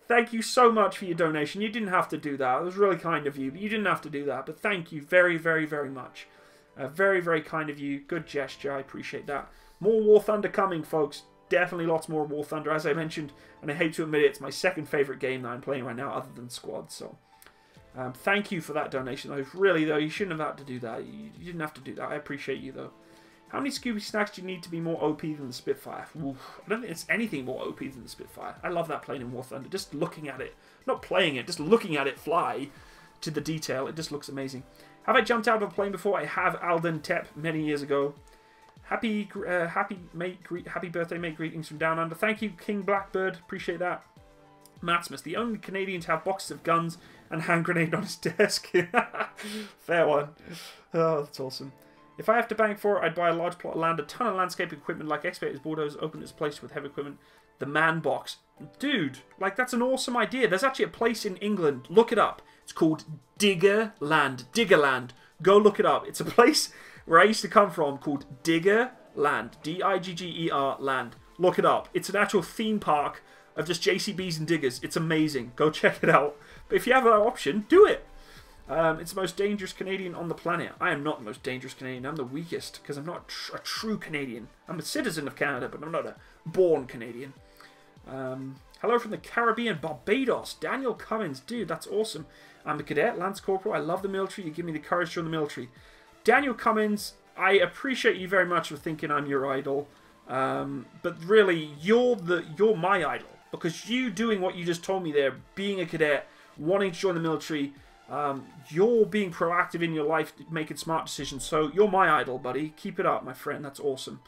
Thank you so much for your donation. You didn't have to do that. It was really kind of you, but you didn't have to do that. But thank you very, very, very much. Very, very kind of you. Good gesture. I appreciate that. More War Thunder coming, folks. Definitely lots more War Thunder, as I mentioned. And I hate to admit it, it's my second favourite game that I'm playing right now, other than Squad. So, thank you for that donation. Though, really, though, you shouldn't have had to do that. You didn't have to do that. I appreciate you, though. How many Scooby Snacks do you need to be more OP than the Spitfire? Oof. I don't think it's anything more OP than the Spitfire. I love that plane in War Thunder. Just looking at it. Not playing it, just looking at it fly to the detail. It just looks amazing. Have I jumped out of a plane before? I have, Alden Tep, many years ago. Happy birthday, mate. Greetings from Down Under. Thank you, King Blackbird. Appreciate that. Matsimus, the only Canadian to have boxes of guns and hand grenade on his desk. Fair one. Oh, that's awesome. If I have to bank for it, I'd buy a large plot of land, a ton of landscape equipment like excavators, bulldozers, open its place with heavy equipment. The man box. Dude, like, that's an awesome idea. There's actually a place in England. Look it up. It's called Diggerland. Diggerland. Go look it up. It's a place where I used to come from called Diggerland. D-I-G-G-E-R land. Look it up. It's an actual theme park of just JCBs and diggers. It's amazing. Go check it out. But if you have that option, do it. It's the most dangerous Canadian on the planet. I am not the most dangerous Canadian. I'm the weakest because I'm not a true Canadian. I'm a citizen of Canada, but I'm not a born Canadian. Hello from the Caribbean, Barbados. Daniel Cummins. Dude, that's awesome. I'm a cadet, Lance Corporal. I love the military. You give me the courage to join the military. Daniel Cummins, I appreciate you very much for thinking I'm your idol. But really, you're my idol. Because you doing what you just told me there, being a cadet, wanting to join the military, you're being proactive in your life, making smart decisions. So you're my idol, buddy. Keep it up, my friend. That's awesome.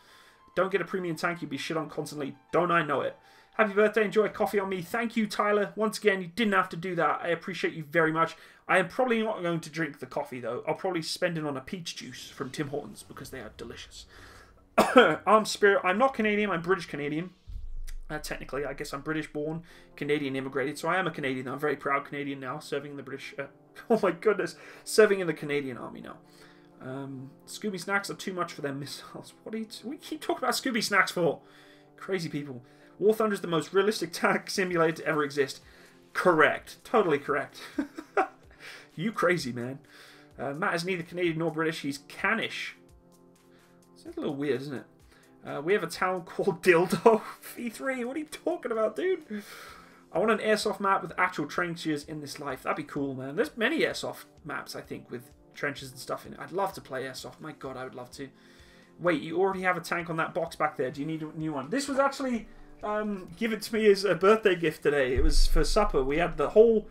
Don't get a premium tank. You'll be shit on constantly. Don't I know it? Happy birthday. Enjoy coffee on me. Thank you, Tyler. Once again, you didn't have to do that. I appreciate you very much. I am probably not going to drink the coffee, though. I'll probably spend it on a peach juice from Tim Hortons because they are delicious. Armed Spirit. I'm not Canadian. I'm British Canadian. Technically, I guess I'm British-born, Canadian immigrated, so I am a Canadian. I'm a very proud Canadian now, serving in the British... oh my goodness, serving in the Canadian Army now. Scooby Snacks are too much for their missiles. What we keep talking about Scooby Snacks for? Crazy people. War Thunder is the most realistic tank simulator to ever exist. Correct. Totally correct. You crazy, man. Matt is neither Canadian nor British. He's Canish. It's a little weird, isn't it? We have a town called Dildo. V3, what are you talking about, dude? I want an airsoft map with actual trenches in this life. That'd be cool, man. There's many airsoft maps, I think, with trenches and stuff in it. I'd love to play airsoft. My God, I would love to. Wait, you already have a tank on that box back there. Do you need a new one? This was actually give it to me as a birthday gift today. It was for supper. We had the whole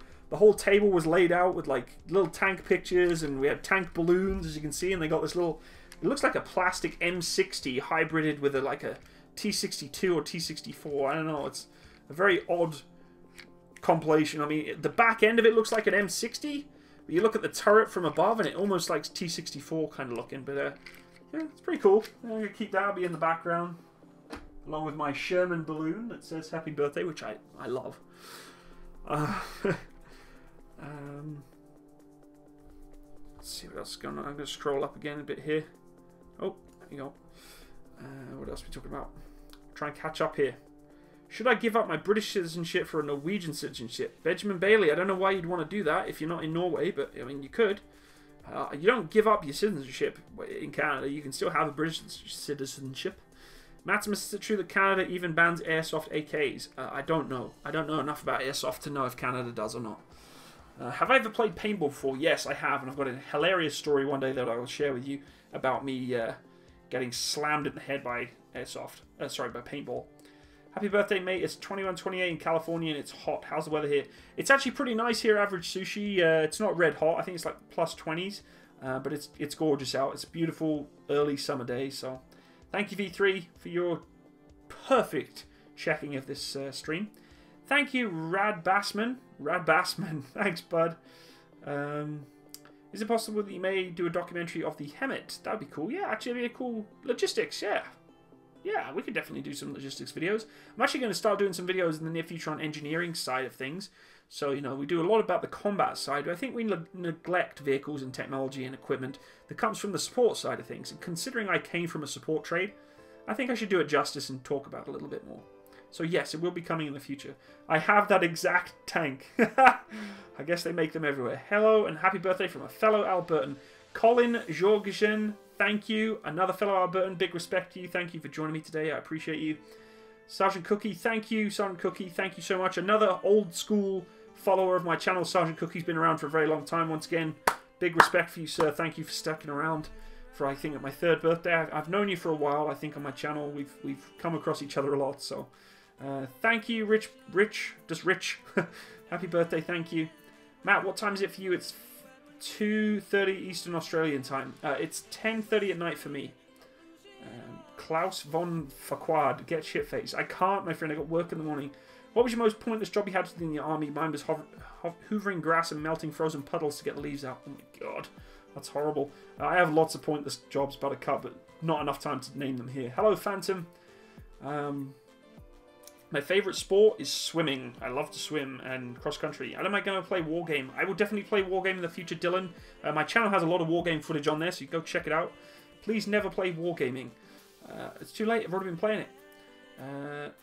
table was laid out with like little tank pictures, and we had tank balloons, as you can see, and they got this little. It looks like a plastic M60 hybrided with like a T62 or T64. I don't know. It's a very odd compilation. I mean, the back end of it looks like an M60. But you look at the turret from above, and it almost like T64 kind of looking. But yeah, it's pretty cool. I'm gonna keep that. I'll be in the background, along with my Sherman balloon that says "Happy Birthday," which I love. Let's see what else is going on. I'm going to scroll up again a bit here. Oh, there you go. What else are we talking about? Try and catch up here. Should I give up my British citizenship for a Norwegian citizenship? Benjamin Bailey, I don't know why you'd want to do that if you're not in Norway, but I mean, you could. You don't give up your citizenship in Canada. You can still have a British citizenship. Matsimus, is it true that Canada even bans airsoft AKs? I don't know. I don't know enough about airsoft to know if Canada does or not. Have I ever played paintball before? Yes, I have, and I've got a hilarious story one day that I will share with you about me getting slammed in the head by airsoft. Sorry, by paintball. Happy birthday, mate. It's 21:28 in California, and it's hot. How's the weather here? It's actually pretty nice here, average sushi. It's not red hot. I think it's like plus 20s, but it's gorgeous out. It's a beautiful early summer day, so thank you, V3, for your perfect checking of this stream. Thank you, Rad Bassman. Rad Bassman. Thanks, bud. Is it possible that you may do a documentary of the Hemet? That would be cool. Yeah, actually, it'd be a cool logistics. Yeah. Yeah, we could definitely do some logistics videos. I'm actually going to start doing some videos in the near future on engineering side of things. So, you know, we do a lot about the combat side, but I think we neglect vehicles and technology and equipment that comes from the support side of things. And considering I came from a support trade, I think I should do it justice and talk about it a little bit more. So yes, it will be coming in the future. I have that exact tank. I guess they make them everywhere. Hello and happy birthday from a fellow Albertan. Colin Jorgensen, thank you. Another fellow Albertan, big respect to you. Thank you for joining me today. I appreciate you. Sergeant Cookie, thank you. Sergeant Cookie, thank you so much. Another old school follower of my channel. Sergeant Cookie's been around for a very long time. Once again, big respect for you, sir. Thank you for sticking around for, I think, at my 3rd birthday. I've known you for a while. I think on my channel we've come across each other a lot. So thank you, Rich. Happy birthday. Thank you. Matt, what time is it for you? It's 2:30 Eastern Australian time. It's 10:30 at night for me. Klaus von Farquhar, get shit face. I can't, my friend. I got work in the morning. What was your most pointless job you had to do in the army? Mine was hoovering grass and melting frozen puddles to get the leaves out. Oh my god, that's horrible. I have lots of pointless jobs, Buttercup, but not enough time to name them here. Hello, Phantom. My favourite sport is swimming. I love to swim and cross-country. And am I going to play Wargame? I will definitely play Wargame in the future, Dylan. My channel has a lot of Wargame footage on there, so you can go check it out. Please never play Wargaming. It's too late. I've already been playing it.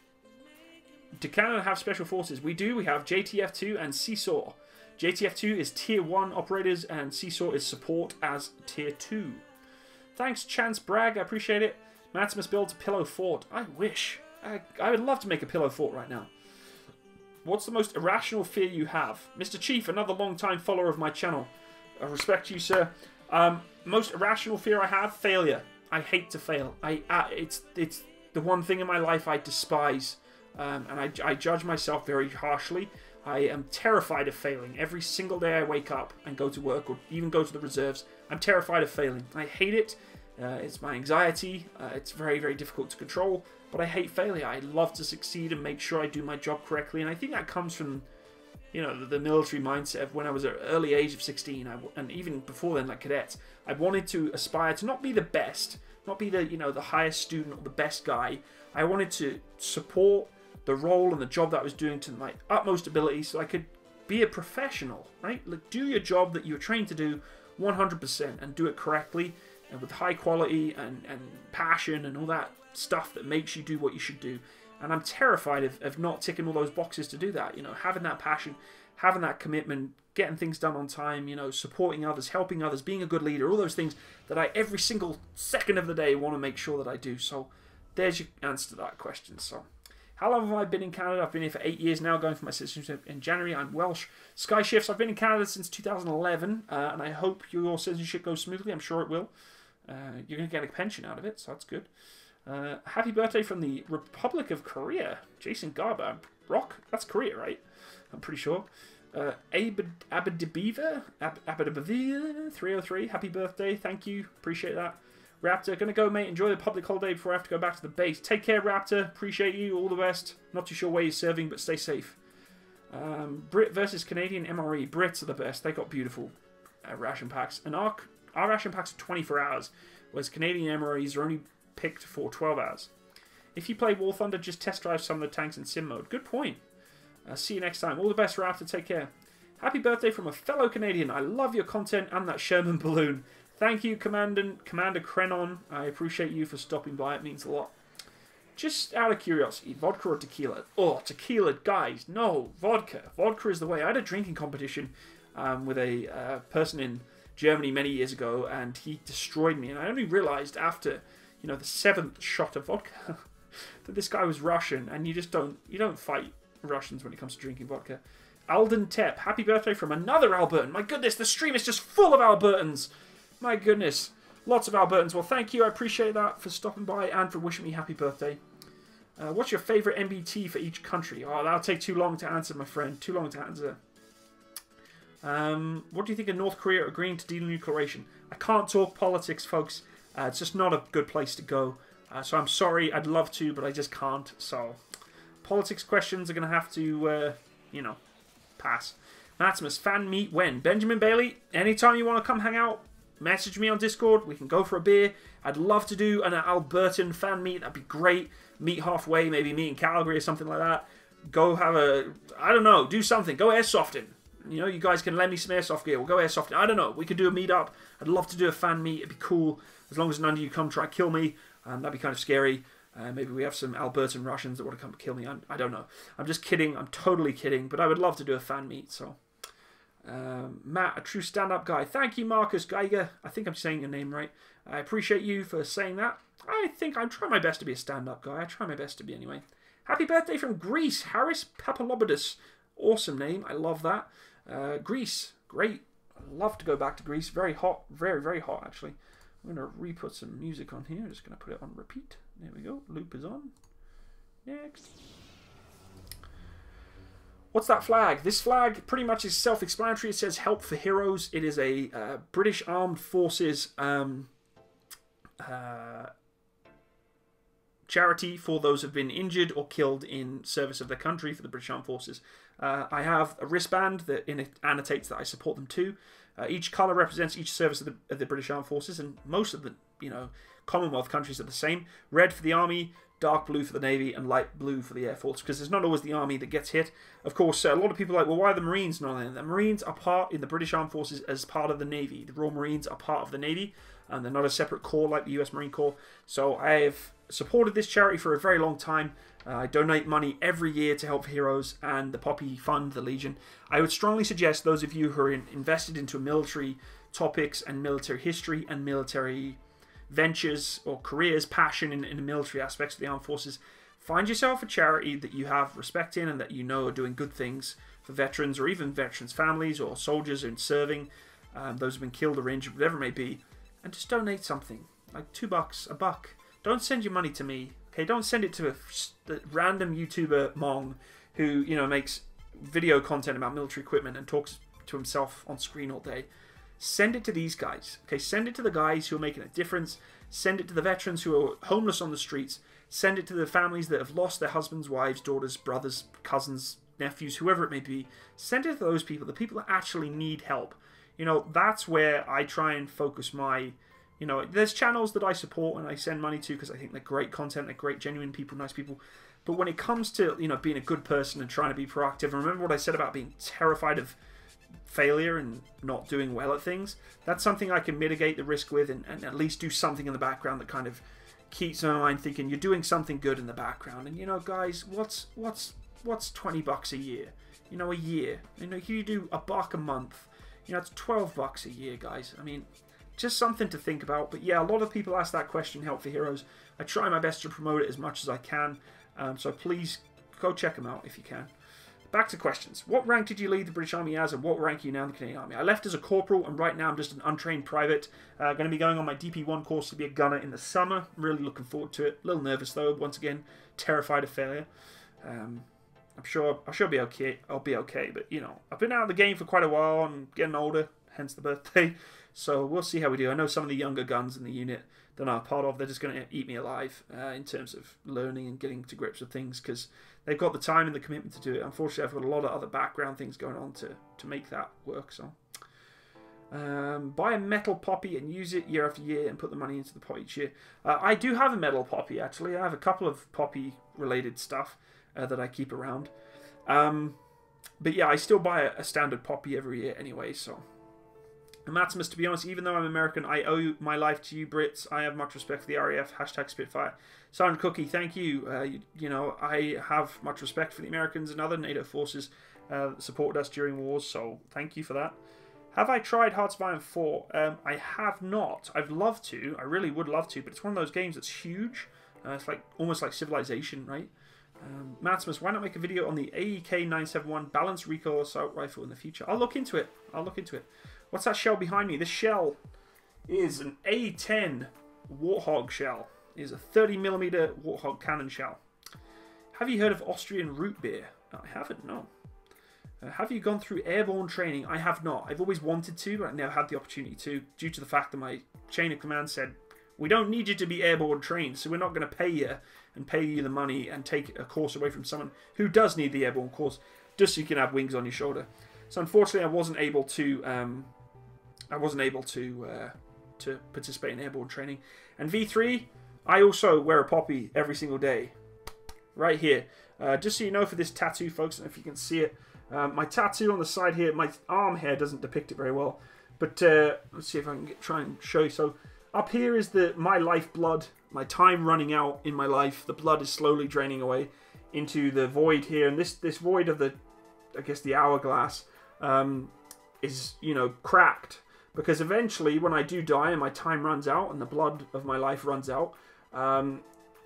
Do Canada have special forces? We do. We have JTF2 and Seesaw. JTF2 is Tier 1 operators, and Seesaw is support as Tier 2. Thanks, Chance Bragg. I appreciate it. Matsimus builds a pillow fort. I wish. I would love to make a pillow fort right now. What's the most irrational fear you have? Mr. Chief, another long-time follower of my channel. I respect you, sir. Most irrational fear I have? Failure. I hate to fail. It's the one thing in my life I despise. And I judge myself very harshly. I am terrified of failing. Every single day I wake up and go to work or even go to the reserves, I'm terrified of failing. I hate it. It's my anxiety. It's very, very difficult to control. But I hate failure. I love to succeed and make sure I do my job correctly. And I think that comes from, you know, the military mindset of when I was at an early age of 16. And even before then, like cadets, I wanted to aspire to not be the best, not be the, you know, the highest student or the best guy. I wanted to support the role and the job that I was doing to my utmost ability so I could be a professional, right? Like, do your job that you were trained to do 100% and do it correctly and with high quality and passion and all that stuff that makes you do what you should do. And I'm terrified of not ticking all those boxes to do that. You know, having that passion, having that commitment, getting things done on time, you know, supporting others, helping others, being a good leader, all those things that I every single second of the day want to make sure that I do. So there's your answer to that question. So how long have I been in Canada? I've been here for 8 years now, going for my citizenship in January. I'm Welsh. Sky Shifts, I've been in Canada since 2011, and I hope your citizenship goes smoothly. I'm sure it will. You're going to get a pension out of it, so that's good. Happy birthday from the Republic of Korea. Jason Garber. Rock? That's Korea, right? I'm pretty sure. Abadibiva 303. Happy birthday. Thank you. Appreciate that. Raptor, gonna go, mate. Enjoy the public holiday before I have to go back to the base. Take care, Raptor. Appreciate you. All the best. Not too sure where you're serving, but stay safe. Brit versus Canadian MRE. Brits are the best. They got beautiful ration packs. And our ration packs are 24 hours, whereas Canadian MREs are only picked for 12 hours. If you play War Thunder, just test drive some of the tanks in sim mode. Good point. See you next time. All the best, Raptor. Take care. Happy birthday from a fellow Canadian. I love your content and that Sherman balloon. Thank you, Commander Krenon. I appreciate you for stopping by. It means a lot. Just out of curiosity, vodka or tequila? Oh, tequila, guys. No, vodka. Vodka is the way. I had a drinking competition with a person in Germany many years ago, and he destroyed me. And I only realized after, you know, the 7th shot of vodka that this guy was Russian, and you don't fight Russians when it comes to drinking vodka. Alden Tep, happy birthday from another Albertan. My goodness, the stream is just full of Albertans. My goodness, lots of Albertans. Well, thank you, I appreciate that for stopping by and for wishing me happy birthday. What's your favourite MBT for each country? Oh, that'll take too long to answer, my friend. Too long to answer. What do you think of North Korea agreeing to denuclearation? I can't talk politics, folks. It's just not a good place to go. So I'm sorry, I'd love to, but I just can't. So, politics questions are going to have to, you know, pass. Matsimus, fan meet when? Benjamin Bailey, anytime you want to come hang out, message me on Discord. We can go for a beer. I'd love to do an Albertan fan meet. That'd be great. Meet halfway, maybe meet in Calgary or something like that. Go have a, I don't know, do something. Go airsofting. You know, you guys can lend me some airsoft gear. We'll go airsofting. I don't know. We could do a meetup. I'd love to do a fan meet. It'd be cool. As long as none of you come try to kill me. That'd be kind of scary. Maybe we have some Albertan Russians that want to come kill me. I don't know. I'm just kidding. I'm totally kidding. But I would love to do a fan meet. So, Matt, a true stand-up guy. Thank you, Marcus Geiger. I think I'm saying your name right. I appreciate you for saying that. I think I'm trying my best to be a stand-up guy. I try my best to be anyway. Happy birthday from Greece. Harris Papalobidus. Awesome name. I love that. Greece. Great. I'd love to go back to Greece. Very hot. Very, very hot, actually. I'm going to re-put some music on here. Just going to put it on repeat. There we go. Loop is on. Next. What's that flag? This flag pretty much is self-explanatory. It says Help for Heroes. It is a British Armed Forces charity for those who have been injured or killed in service of their country for the British Armed Forces. I have a wristband that annotates that I support them too. Each colour represents each service of the British Armed Forces, and most of the Commonwealth countries are the same. Red for the Army, dark blue for the Navy, and light blue for the Air Force, because it's not always the Army that gets hit. Of course, a lot of people are like, well, why are the Marines not in? The Marines are part in the British Armed Forces as part of the Navy. The Royal Marines are part of the Navy, and they're not a separate corps like the US Marine Corps. So I have supported this charity for a very long time. I donate money every year to Help for Heroes and the Poppy Fund, the Legion. I would strongly suggest those of you who are invested into military topics and military history and military ventures or careers, passion in the military aspects of the armed forces, find yourself a charity that you have respect in and that you know are doing good things for veterans or even veterans' families or soldiers in serving, those who've been killed or injured, whatever it may be, and just donate something, like $2, $1. Don't send your money to me. Okay, don't send it to a random YouTuber Mong who, makes video content about military equipment and talks to himself on screen all day. Send it to these guys. Okay, send it to the guys who are making a difference. Send it to the veterans who are homeless on the streets. Send it to the families that have lost their husbands, wives, daughters, brothers, cousins, nephews, whoever it may be. Send it to those people, the people that actually need help. That's where I try and focus my... there's channels that I support and I send money to because I think they're great content, they're great, genuine people, nice people. But when it comes to, being a good person and trying to be proactive, and remember what I said about being terrified of failure and not doing well at things, that's something I can mitigate the risk with and at least do something in the background that kind of keeps my mind thinking you're doing something good in the background. And, guys, what's $20 a year? A year. You do $1 a month. It's $12 a year, guys. I mean... just something to think about. But yeah, a lot of people ask that question, Help for Heroes. I try my best to promote it as much as I can. So please go check them out if you can. Back to questions. What rank did you leave the British Army as, and what rank are you now in the Canadian Army? I left as a corporal, and right now I'm just an untrained private. Going to be going on my DP1 course to be a gunner in the summer. Really looking forward to it. A little nervous though. Once again, terrified of failure. I'm sure I'll be okay. I'll be okay. But you know, I've been out of the game for quite a while and getting older. Hence the birthday. So we'll see how we do. I know some of the younger guns in the unit that I'm part of, they're just going to eat me alive in terms of learning and getting to grips with things, because they've got the time and the commitment to do it. Unfortunately, I've got a lot of other background things going on to make that work. So buy a metal poppy and use it year after year and put the money into the pot each year. I do have a metal poppy, actually. I have a couple of poppy related stuff that I keep around. But yeah, I still buy a standard poppy every year anyway, so... Matsimus, to be honest, even though I'm American, I owe my life to you Brits. I have much respect for the RAF, hashtag Spitfire. Silent Cookie, thank you. You know, I have much respect for the Americans and other NATO forces that supported us during wars, so thank you for that. Have I tried Hearts of Iron 4? I have not. I'd love to. I really would love to, but it's one of those games that's huge. It's like almost like Civilization, right? Matsimus, why not make a video on the AEK-971 balanced recoil assault rifle in the future? I'll look into it. I'll look into it. What's that shell behind me? This shell is an A10 Warthog shell. It is a 30mm Warthog cannon shell. Have you heard of Austrian root beer? I haven't, no. Have you gone through airborne training? I have not. I've always wanted to, but I've never had the opportunity to, due to the fact that my chain of command said, we don't need you to be airborne trained, so we're not going to pay you and pay you the money and take a course away from someone who does need the airborne course, just so you can have wings on your shoulder. So unfortunately, I wasn't able to participate in airborne training. And V3, I also wear a poppy every single day, right here. Just so you know, for this tattoo, folks, and if you can see it, my tattoo on the side here, my arm hair doesn't depict it very well, but let's see if I can try and show you. So up here is my lifeblood, my time running out in my life. The blood is slowly draining away into the void here, and this void of the, I guess, the hourglass is, you know, cracked, because eventually when I do die and my time runs out and the blood of my life runs out,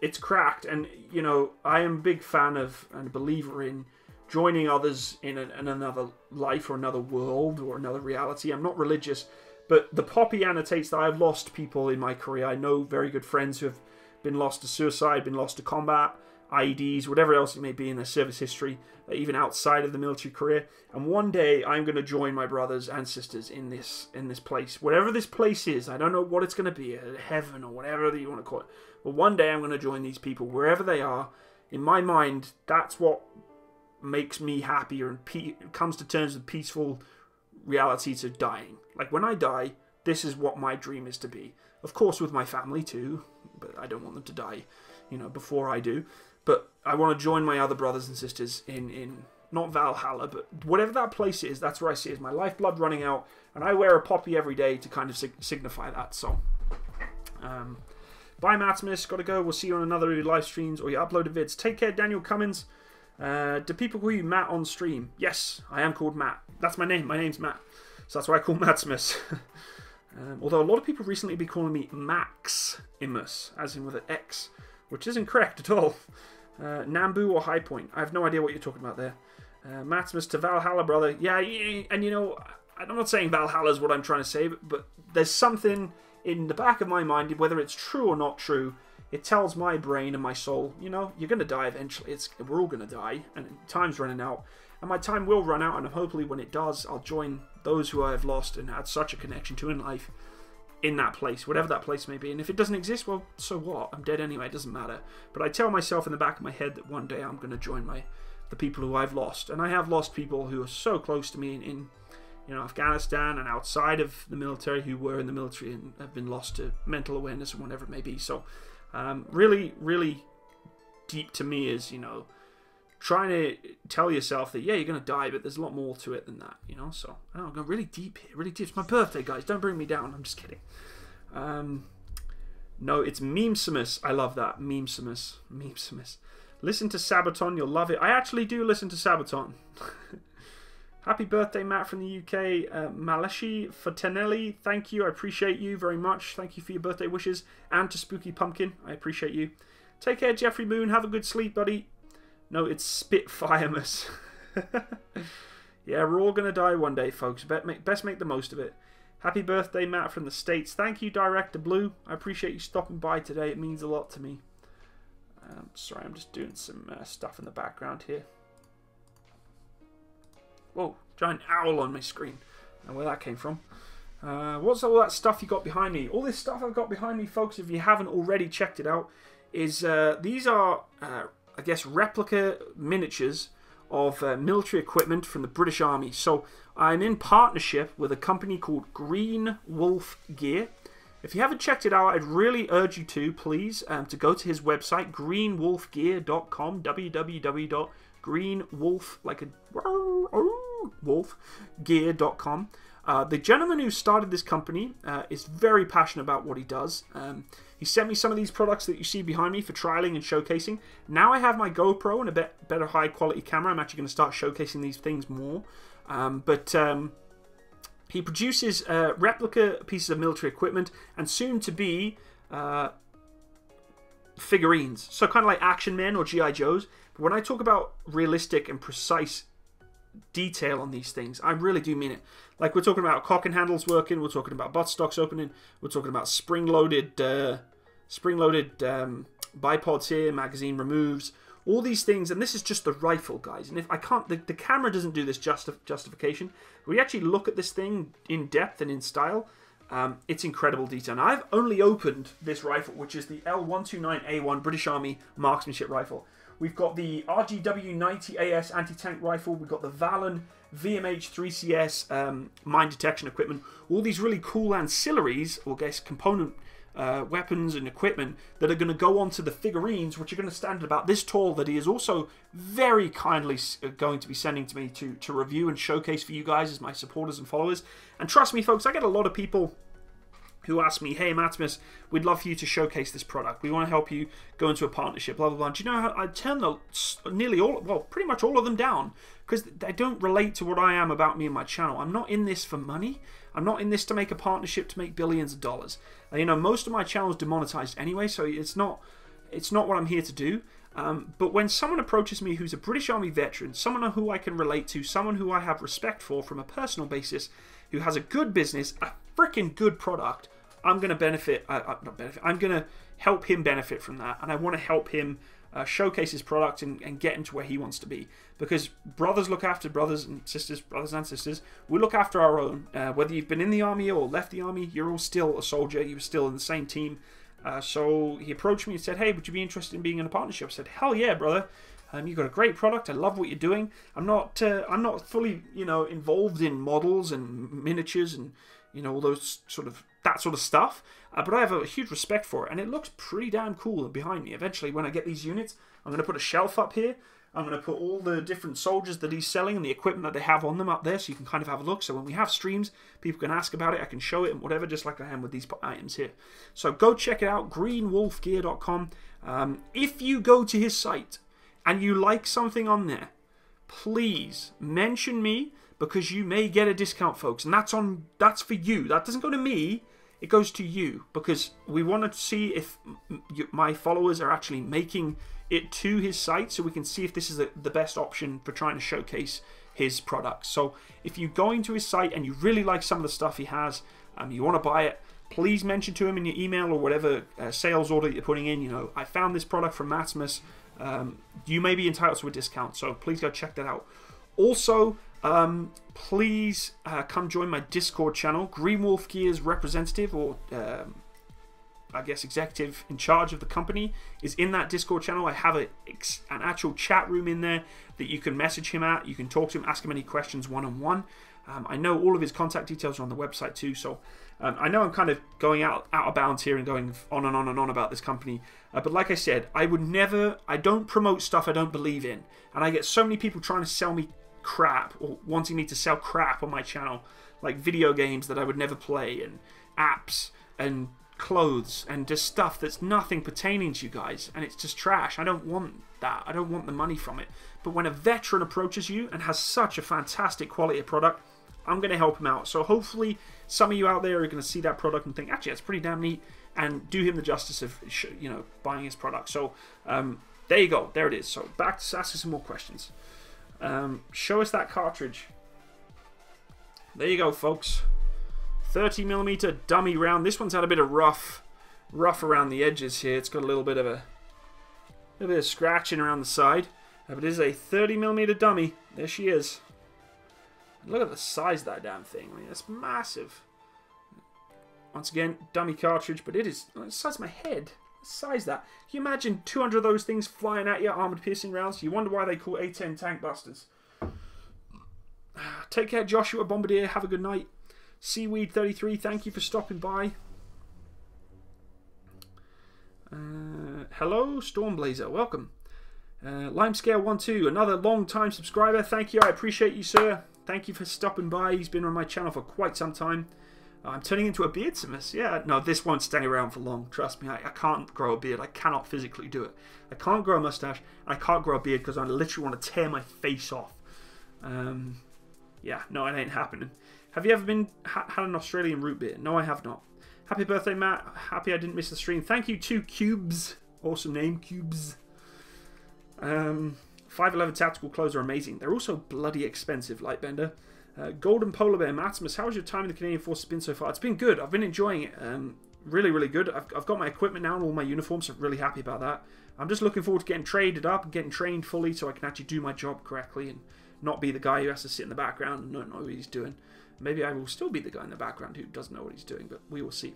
it's cracked. And you know, I am a big fan of and a believer in joining others in another life or another world or another reality. I'm not religious, but the poppy annotates that I've lost people in my career. I know very good friends who have been lost to suicide, been lost to combat, IEDs, whatever else it may be in their service history, even outside of the military career. And one day I'm going to join my brothers and sisters in this place, whatever this place is. I don't know what it's going to be, heaven or whatever that you want to call it. But one day I'm going to join these people wherever they are. In my mind, that's what makes me happier and comes to terms with peaceful reality to dying. Like when I die, this is what my dream is to be. Of course, with my family too, but I don't want them to die, you know, before I do. But I want to join my other brothers and sisters in not Valhalla, but whatever that place is, that's where I see it as my lifeblood running out. And I wear a poppy every day to kind of signify that. So, bye, Matsimus. Got to go. We'll see you on another of your live streams or your uploaded vids. Take care, Daniel Cummins. Do people call you Matt on stream? Yes, I am called Matt. That's my name. My name's Matt. So that's why I call Matsimus. Although a lot of people recently be calling me Maximus, as in with an X, which isn't correct at all. Nambu or High Point? I have no idea what you're talking about there. Matsimus to Valhalla, brother. Yeah, and you know, I'm not saying Valhalla is what I'm trying to say, but there's something in the back of my mind, whether it's true or not true, it tells my brain and my soul, you know, you're going to die eventually. We're all going to die, and time's running out. And my time will run out, and hopefully when it does, I'll join those who I have lost and had such a connection to in life in that place, whatever that place may be. And if it doesn't exist, well, so what? I'm dead anyway, it doesn't matter. But I tell myself in the back of my head that one day I'm going to join the people who I've lost. And I have lost people who are so close to me in you know, Afghanistan and outside of the military, who were in the military and have been lost to mental awareness or whatever it may be. So really, really deep to me is, you know, trying to tell yourself that, yeah, you're going to die, but there's a lot more to it than that, you know? So, I don't know, I'm going really deep here, really deep. It's my birthday, guys. Don't bring me down. I'm just kidding. No, it's Memesimus. I love that. Memesimus. Memesimus. Listen to Sabaton. You'll love it. I actually do listen to Sabaton. Happy birthday, Matt from the UK. Malashi Fatanelli, thank you. I appreciate you very much. Thank you for your birthday wishes. And to Spooky Pumpkin, I appreciate you. Take care, Jeffrey Moon. Have a good sleep, buddy. No, it's Spitfiremus. Yeah, we're all going to die one day, folks. Best make the most of it. Happy birthday, Matt, from the States. Thank you, Director Blue. I appreciate you stopping by today. It means a lot to me. Sorry, I'm just doing some stuff in the background here. Whoa, giant owl on my screen. I don't know where that came from. What's all that stuff you got behind me? All this stuff I've got behind me, folks, if you haven't already checked it out, is these are, I guess, replica miniatures of military equipment from the British Army. So I'm in partnership with a company called Green Wolf Gear. If you haven't checked it out, I'd really urge you to, please, to go to his website, greenwolfgear.com, www.greenwolf, like a wolf, gear.com. The gentleman who started this company is very passionate about what he does. He sent me some of these products that you see behind me for trialing and showcasing. Now I have my GoPro and a better high quality camera. I'm actually going to start showcasing these things more. He produces replica pieces of military equipment and soon to be figurines. So kind of like Action Men or G.I. Joes. But when I talk about realistic and precise detail on these things, I really do mean it. Like, we're talking about cock and handles working, we're talking about buttstocks opening, we're talking about spring-loaded bipods here, magazine removes, all these things, and this is just the rifle, guys. And if I can't, the camera doesn't do this justification. We actually look at this thing in depth and in style. It's incredible detail. Now, I've only opened this rifle, which is the L129A1 British Army marksmanship rifle. We've got the RGW-90AS anti-tank rifle. We've got the Valen VMH-3CS mine detection equipment. All these really cool ancillaries, or I guess component weapons and equipment that are going to go onto the figurines, which are going to stand at about this tall, that he is also very kindly going to be sending to me to review and showcase for you guys as my supporters and followers. And trust me, folks, I get a lot of people who asked me, hey, Matsimus, we'd love for you to showcase this product. We want to help you go into a partnership, blah, blah, blah. Do you know how I turn pretty much all of them down because they don't relate to what I am about me and my channel. I'm not in this for money. I'm not in this to make a partnership to make billions of dollars. You know, most of my channel is demonetized anyway, so it's not what I'm here to do. But when someone approaches me who's a British Army veteran, someone who I can relate to, someone who I have respect for from a personal basis, who has a good business, a freaking good product, I'm going to benefit. I'm going to help him benefit from that, and I want to help him showcase his product and get him to where he wants to be. Because brothers look after brothers and sisters. We look after our own. Whether you've been in the army or left the army, you're all still a soldier. You're still in the same team. So he approached me and said, "Hey, would you be interested in being in a partnership?" I said, "Hell yeah, brother! You've got a great product. I love what you're doing. I'm not fully, involved in models and miniatures and all those that sort of stuff. But I have a huge respect for it, and it looks pretty damn cool behind me. Eventually, when I get these units, I'm going to put a shelf up here. I'm going to put all the different soldiers that he's selling and the equipment that they have on them up there, so you can kind of have a look. So when we have streams, people can ask about it. I can show it and whatever, just like I am with these items here. So go check it out, greenwolfgear.com. If you go to his site and you like something on there, please mention me, because you may get a discount, folks, and that's for you. That doesn't go to me. It goes to you, because we want to see if my followers are actually making it to his site, so we can see if this is the best option for trying to showcase his products. So if you're going to his site and you really like some of the stuff he has, you want to buy it, please mention to him in your email or whatever sales order you're putting in, I found this product from Matsimus. You may be entitled to a discount, so please go check that out. Also, please come join my Discord channel. Green Wolf Gear's representative, or I guess executive in charge of the company, is in that Discord channel. I have an actual chat room in there that you can message him at. You can talk to him, ask him any questions one-on-one. I know all of his contact details are on the website too, so I know I'm kind of going out of bounds here and going on and on and on about this company. But like I said, I don't promote stuff I don't believe in. And I get so many people trying to sell me crap, or wanting me to sell crap on my channel, like video games that I would never play, and apps, and clothes, and just stuff that's nothing pertaining to you guys, and it's just trash. I don't want that. I don't want the money from it. But when a veteran approaches you and has such a fantastic quality of product, I'm going to help him out. So hopefully some of you out there are going to see that product and think, actually, that's pretty damn neat, and do him the justice of buying his product. So there you go. There it is. So back to asking some more questions. Show us that cartridge. There you go, folks. 30mm dummy round. This one's had a bit of rough around the edges here. It's got a little bit of scratching around the side. But it is a 30mm dummy. There she is. Look at the size of that damn thing. I mean, it's massive. Once again, dummy cartridge, but it is the size of my head. The size of that. Can you imagine 200 of those things flying at you, armoured piercing rounds? You wonder why they call A10 tank busters. Take care, Joshua Bombardier. Have a good night. Seaweed33, thank you for stopping by. Hello, Stormblazer. Welcome. Limescale12, another long-time subscriber. Thank you. I appreciate you, sir. Thank you for stopping by. He's been on my channel for quite some time. I'm turning into a beardsimus. Yeah, no, this won't stay around for long. Trust me, I can't grow a beard. I cannot physically do it. I can't grow a mustache. I can't grow a beard because I literally want to tear my face off. Yeah, no, it ain't happening. Have you ever had an Australian root beer? No, I have not. Happy birthday, Matt. Happy I didn't miss the stream. Thank you to Cubes. Awesome name, Cubes. 511 tactical clothes are amazing. They're also bloody expensive, Lightbender. Golden Polar Bear, Matsimus, how has your time in the Canadian Forces been so far? It's been good. I've been enjoying it. Really, really good. I've got my equipment now and all my uniforms, so I'm really happy about that. I'm just looking forward to getting traded up and getting trained fully so I can actually do my job correctly and not be the guy who has to sit in the background and not know what he's doing. Maybe I will still be the guy in the background who doesn't know what he's doing, but we will see.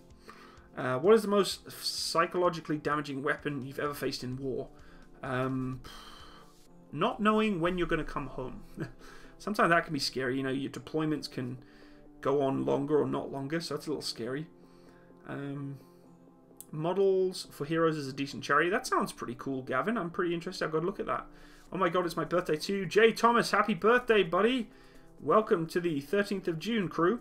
What is the most psychologically damaging weapon you've ever faced in war? Not knowing when you're going to come home. Sometimes that can be scary. You know, your deployments can go on longer or not longer, so that's a little scary. Models for Heroes is a decent charity. That sounds pretty cool, Gavin. I'm pretty interested. I've got to look at that. Oh my god, it's my birthday too. Jay Thomas, happy birthday, buddy. Welcome to the 13th of June, crew.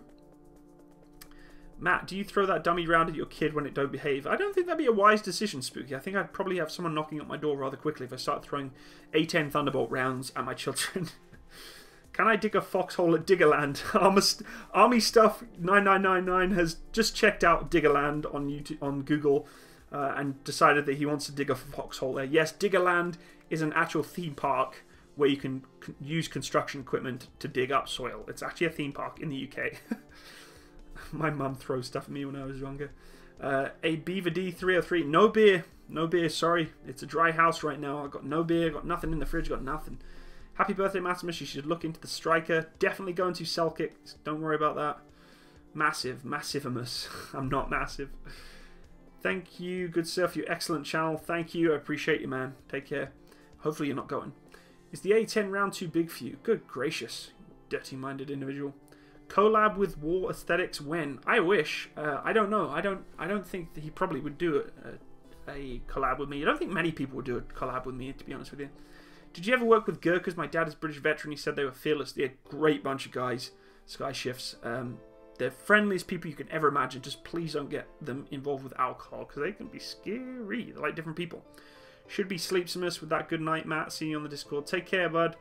Matt, do you throw that dummy round at your kid when it don't behave? I don't think that'd be a wise decision, Spooky. I think I'd probably have someone knocking at my door rather quickly if I start throwing A10 Thunderbolt rounds at my children. Can I dig a foxhole at Diggerland? Army Stuff 9999 has just checked out Diggerland on YouTube, on Google, and decided that he wants to dig a foxhole there. Yes, Diggerland is an actual theme park where you can use construction equipment to dig up soil. It's actually a theme park in the UK. My mum throws stuff at me when I was younger. A Beaver D303. No beer. No beer, sorry. It's a dry house right now. I've got no beer. Got nothing in the fridge. Got nothing. Happy birthday, Matsimus. You should look into the striker. Definitely going to Selkirk. Don't worry about that. Massive. Massivimus. I'm not massive. Thank you, good sir, for your excellent channel. Thank you. I appreciate you, man. Take care. Hopefully you're not going. Is the A10 round too big for you? Good gracious. Dirty-minded individual. Collab with War Aesthetics when? I wish. I don't know. I don't think that he probably would do a collab with me. I don't think many people would do a collab with me, to be honest with you. Did you ever work with Gurkhas? My dad is a British veteran. He said they were fearless. They're a great bunch of guys. Sky Shifts. They're friendliest people you can ever imagine. Just please don't get them involved with alcohol because they can be scary. They're like different people. Should be Sleepsimus with that good night, Matt. See you on the Discord. Take care, bud.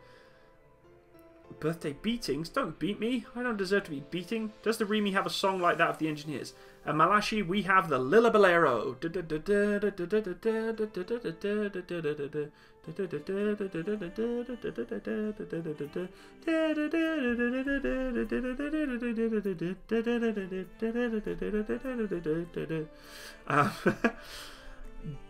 Birthday beatings? Don't beat me. I don't deserve to be beating. Does the Remy have a song like that of the Engineers? And Malashi, we have the Lillabolero.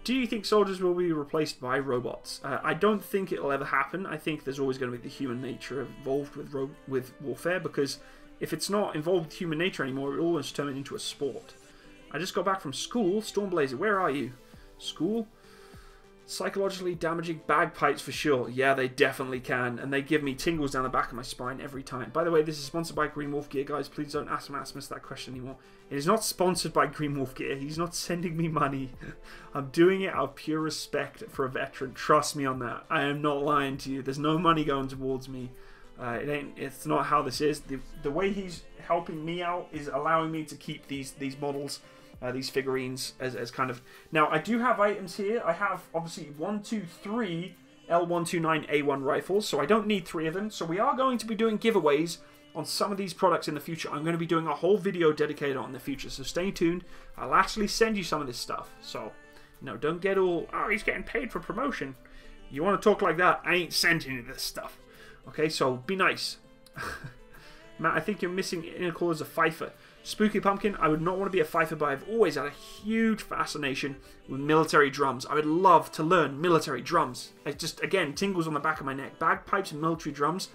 Do you think soldiers will be replaced by robots? I don't think it'll ever happen. I think there's always going to be the human nature involved with warfare, because if it's not involved with human nature anymore, it will always turn it into a sport. I just got back from school. Stormblazer, where are you? School? Psychologically damaging bagpipes for sure. Yeah, they definitely can. And they give me tingles down the back of my spine every time. By the way, this is sponsored by Green Wolf Gear, guys. Please don't ask Matsimus that question anymore. It is not sponsored by Green Wolf Gear. He's not sending me money. I'm doing it out of pure respect for a veteran. Trust me on that. I am not lying to you. There's no money going towards me. It's not how this is. The way he's helping me out is allowing me to keep these models, these figurines as kind of... Now, I do have items here. I have, obviously, 1, 2, 3 L129A1 rifles, so I don't need 3 of them. So we are going to be doing giveaways on some of these products in the future. I'm going to be doing a whole video dedicated on in the future, so stay tuned. I'll actually send you some of this stuff. So, you know, don't get all, oh, he's getting paid for promotion. You want to talk like that, I ain't sending you this stuff. Okay, so be nice. Matt, I think you're missing inner core as a fifer. Spooky Pumpkin, I would not want to be a fifer, but I've always had a huge fascination with military drums. I would love to learn military drums. It just, again, tingles on the back of my neck. Bagpipes and military drums.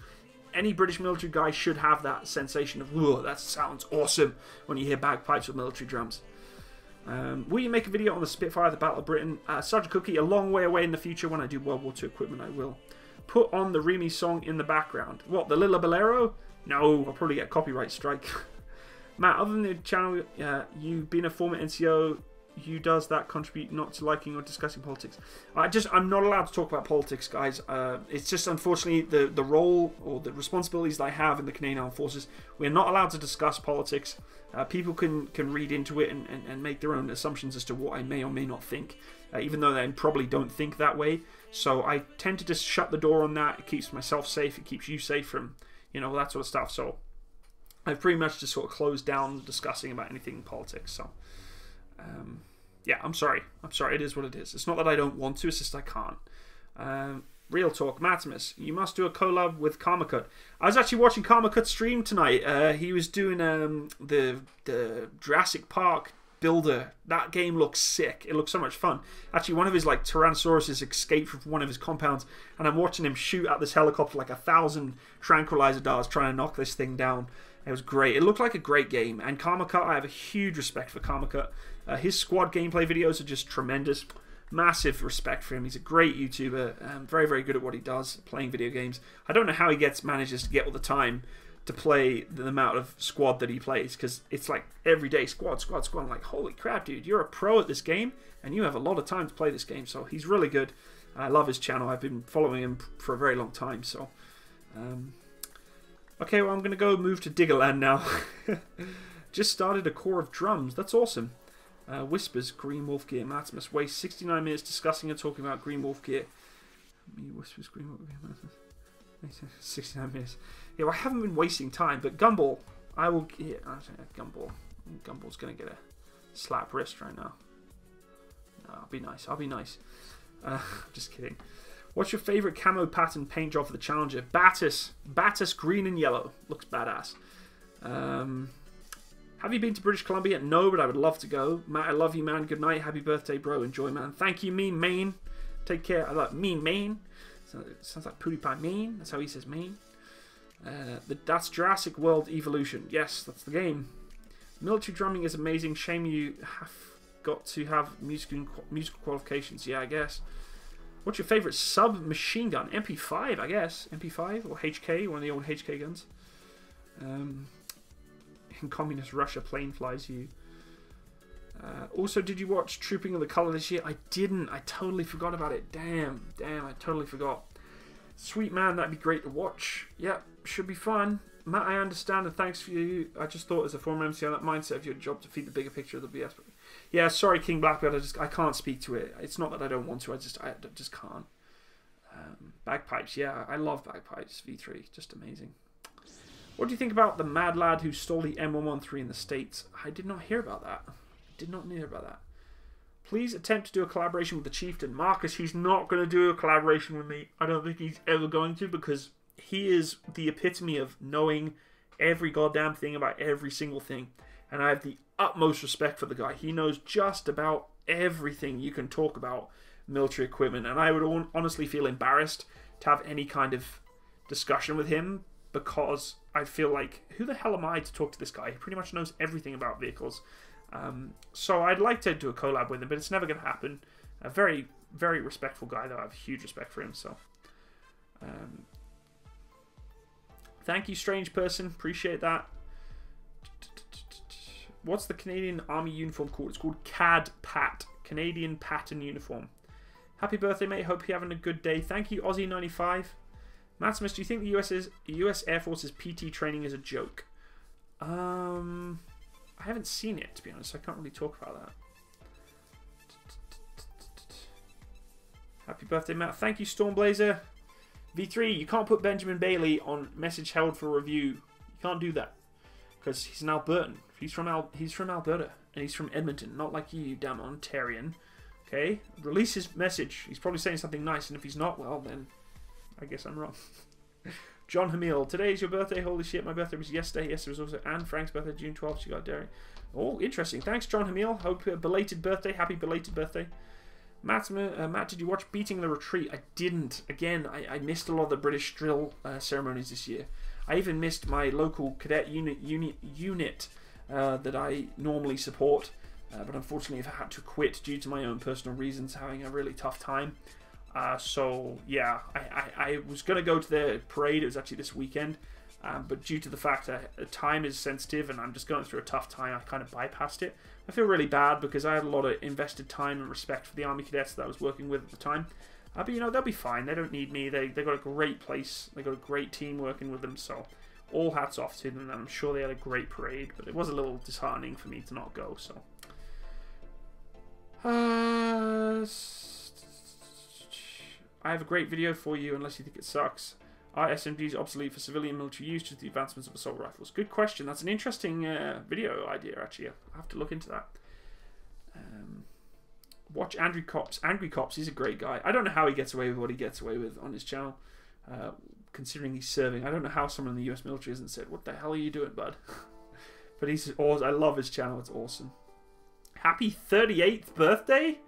Any British military guy should have that sensation of, whoa, that sounds awesome when you hear bagpipes with military drums. Will you make a video on the Spitfire, the Battle of Britain? Sergeant Cookie, a long way away in the future. When I do World War II equipment, I will. Put on the Remy song in the background. What, the Lilla Bolero? No, I'll probably get a copyright strike. Matt, other than the channel, you being a former NCO, you does that contribute not to liking or discussing politics? I'm not allowed to talk about politics, guys. It's just unfortunately the role or the responsibilities that I have in the Canadian Armed Forces. We're not allowed to discuss politics. People can read into it and make their own assumptions as to what I may or may not think, even though they probably don't think that way. So I tend to just shut the door on that. It keeps myself safe. It keeps you safe from, you know, that sort of stuff. So I've pretty much just sort of closed down discussing about anything in politics. So yeah, I'm sorry. I'm sorry. It is what it is. It's not that I don't want to. It's just I can't. Real talk. Matsimus, you must do a collab with Karmakut. I was actually watching Karmakut stream tonight. He was doing the Jurassic Park builder. That game looks sick. It looks so much fun. Actually, one of his like Tyrannosauruses escaped from one of his compounds, and I'm watching him shoot at this helicopter like 1,000 tranquilizer darts trying to knock this thing down. It was great. It looked like a great game. And Karmakut, I have a huge respect for Karmakut. His squad gameplay videos are just tremendous. Massive respect for him. He's a great YouTuber. Very, very good at what he does, playing video games. I don't know how he manages to get all the time to play the amount of squad that he plays, because it's like every day squad. I'm like, holy crap, dude, you're a pro at this game, and you have a lot of time to play this game. So he's really good. I love his channel. I've been following him for a very long time. So, okay, well, I'm going to go move to Diggerland now. Just started a core of drums. That's awesome. Whispers, Green Wolf Gear. Matsimus wastes 69 minutes discussing and talking about Green Wolf Gear. Whispers, Green Wolf Gear. 69 minutes. Yeah, well, I haven't been wasting time, but Gumball, I will get. Gumball. Gumball's going to get a slap wrist right now. No, I'll be nice. I'll be nice. Just kidding. What's your favourite camo pattern paint job for the Challenger? Batis. Batis green and yellow. Looks badass. Have you been to British Columbia? No, but I would love to go. Matt, I love you, man. Good night. Happy birthday, bro. Enjoy, man. Thank you, Mean Maine. Take care. I like Mean Maine. Sounds like Pootie Pie Maine. That's how he says Maine. That's Jurassic World Evolution. Yes, that's the game. Military drumming is amazing. Shame you have got to have musical qualifications. Yeah, I guess. What's your favourite submachine gun? MP5, I guess. MP5 or HK, one of the old HK guns. In communist Russia, plane flies you. Also, did you watch Trooping of the Colour this year? I didn't. I totally forgot about it. Damn, I totally forgot. Sweet man, that'd be great to watch. Yep, should be fun. Matt, I understand, and thanks for you. I just thought as a former MCO, that mindset of your job to feed the bigger picture of the BS. Yeah, sorry, King Blackbeard, I can't speak to it. It's not that I don't want to, I just can't. Bagpipes, yeah, I love bagpipes. V3, just amazing. What do you think about the mad lad who stole the M113 in the States? I did not hear about that. Did not hear about that. Please attempt to do a collaboration with the Chieftain. Marcus, he's not going to do a collaboration with me. I don't think he's ever going to, because he is the epitome of knowing every goddamn thing about every single thing. And I have the utmost respect for the guy. He knows just about everything you can talk about military equipment. And I would honestly feel embarrassed to have any kind of discussion with him, because I feel like, who the hell am I to talk to this guy? He pretty much knows everything about vehicles. So I'd like to do a collab with him, but it's never going to happen. A very, very respectful guy, though. I have huge respect for him. So, thank you, strange person. Appreciate that. What's the Canadian Army uniform called? It's called CAD PAT. Canadian Pattern Uniform. Happy birthday, mate. Hope you're having a good day. Thank you, Aussie95. Matsimus, do you think the US Air Force's PT training is a joke? I haven't seen it, to be honest. I can't really talk about that. Happy birthday, Matt. Thank you, Stormblazer. V3, you can't put Benjamin Bailey on message held for review. You can't do that, because he's an Albertan. He's from Alberta, and he's from Edmonton, not like you damn Ontarian. Okay? Release his message. He's probably saying something nice, and if he's not, well, then I guess I'm wrong. John Hamill, today is your birthday. Holy shit, my birthday was yesterday. Yes, it was also Anne Frank's birthday, June 12th. She got Derek. Oh, interesting. Thanks, John Hamill. Hope belated birthday. Happy belated birthday. Matt, did you watch Beating the Retreat? I didn't. Again, I missed a lot of the British drill ceremonies this year. I even missed my local cadet unit that I normally support, but unfortunately I've had to quit due to my own personal reasons, having a really tough time. So yeah, I was going to go to the parade. It was actually this weekend, but due to the fact that time is sensitive and I'm just going through a tough time, I kind of bypassed it. I feel really bad because I had a lot of invested time and respect for the Army cadets that I was working with at the time. But you know, they'll be fine. They don't need me. They got a great place. They got a great team working with them. So all hats off to them. I'm sure they had a great parade, but it was a little disheartening for me to not go. So I have a great video for you, unless you think it sucks. Are SMGs obsolete for civilian military use due to the advancements of assault rifles? Good question. That's an interesting video idea, actually. I'll have to look into that. Watch Angry Cops. Angry Cops, he's a great guy. I don't know how he gets away with what he gets away with on his channel, considering he's serving. I don't know how someone in the US military hasn't said, what the hell are you doing, bud? But he's awesome. I love his channel. It's awesome. Happy 38th birthday?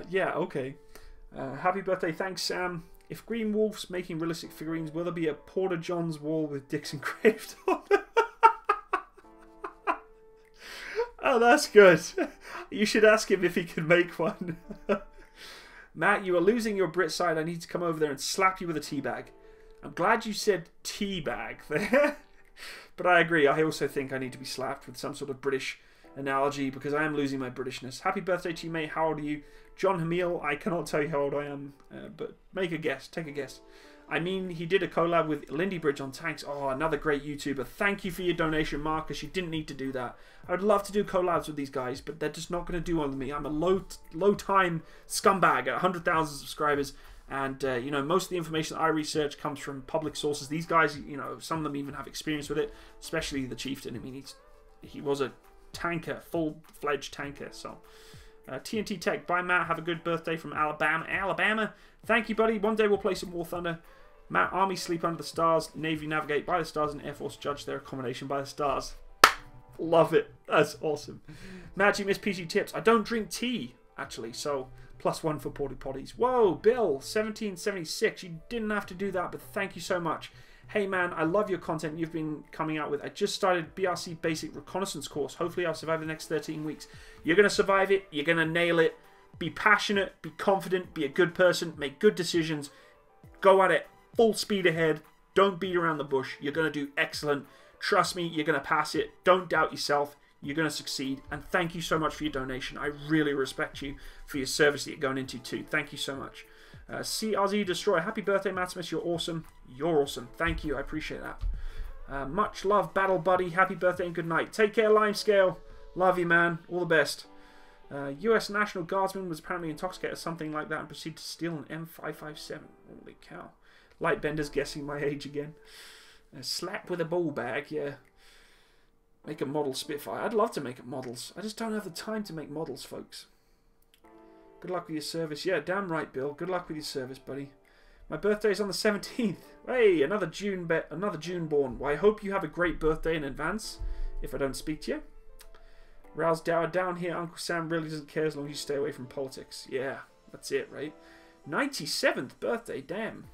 Yeah, okay. Happy birthday, thanks Sam. If Green Wolf's making realistic figurines, will there be a Porter John's wall with dicks engraved on it? Oh, that's good. You should ask him if he can make one. Matt, you are losing your Brit side. I need to come over there and slap you with a tea bag. I'm glad you said tea bag there. But I agree. I also think I need to be slapped with some sort of British analogy because I am losing my Britishness. Happy birthday to you, mate. How old are you? John Hamill, I cannot tell you how old I am, but make a guess. Take a guess. I mean, he did a collab with Lindy Bridge on tanks. Oh, another great YouTuber. Thank you for your donation, Marcus. You didn't need to do that. I would love to do collabs with these guys, but they're just not going to do one with me. I'm a low-time scumbag at 100,000 subscribers, and, you know, most of the information that I research comes from public sources. These guys, you know, some of them even have experience with it, especially the Chieftain. I mean, he was a tanker, full-fledged tanker, so... TNT Tech, bye Matt, have a good birthday from Alabama. Thank you, buddy. One day we'll play some War Thunder. Matt, Army sleep under the stars, Navy navigate by the stars, and Air Force judge their accommodation by the stars. Love it. That's awesome. Matt, you miss PG tips. I don't drink tea, actually, so +1 for Porty Potties. Whoa, Bill, 1776. You didn't have to do that, but thank you so much. Hey man, I love your content you've been coming out with. I just started BRC Basic Reconnaissance course. Hopefully I'll survive the next 13 weeks. You're going to survive it. You're going to nail it. Be passionate. Be confident. Be a good person. Make good decisions. Go at it. Full speed ahead. Don't beat around the bush. You're going to do excellent. Trust me, you're going to pass it. Don't doubt yourself. You're going to succeed. And thank you so much for your donation. I really respect you for your service that you're going into too. Thank you so much. CRZ Destroy, happy birthday, Matsimus. You're awesome. You're awesome. Thank you. I appreciate that. Much love, Battle Buddy. Happy birthday and good night. Take care, Limescale. Love you, man. All the best. US National Guardsman was apparently intoxicated or something like that and proceeded to steal an M557. Holy cow. Lightbender's guessing my age again. Slap with a ball bag, yeah. Make a model Spitfire. I'd love to make models. I just don't have the time to make models, folks. Good luck with your service. Yeah, damn right, Bill. Good luck with your service, buddy. My birthday's on the 17th. Hey, another June born. Well, I hope you have a great birthday in advance, if I don't speak to you. Rouse Dower down here. Uncle Sam really doesn't care as long as you stay away from politics. Yeah, that's it, right? 97th birthday, damn.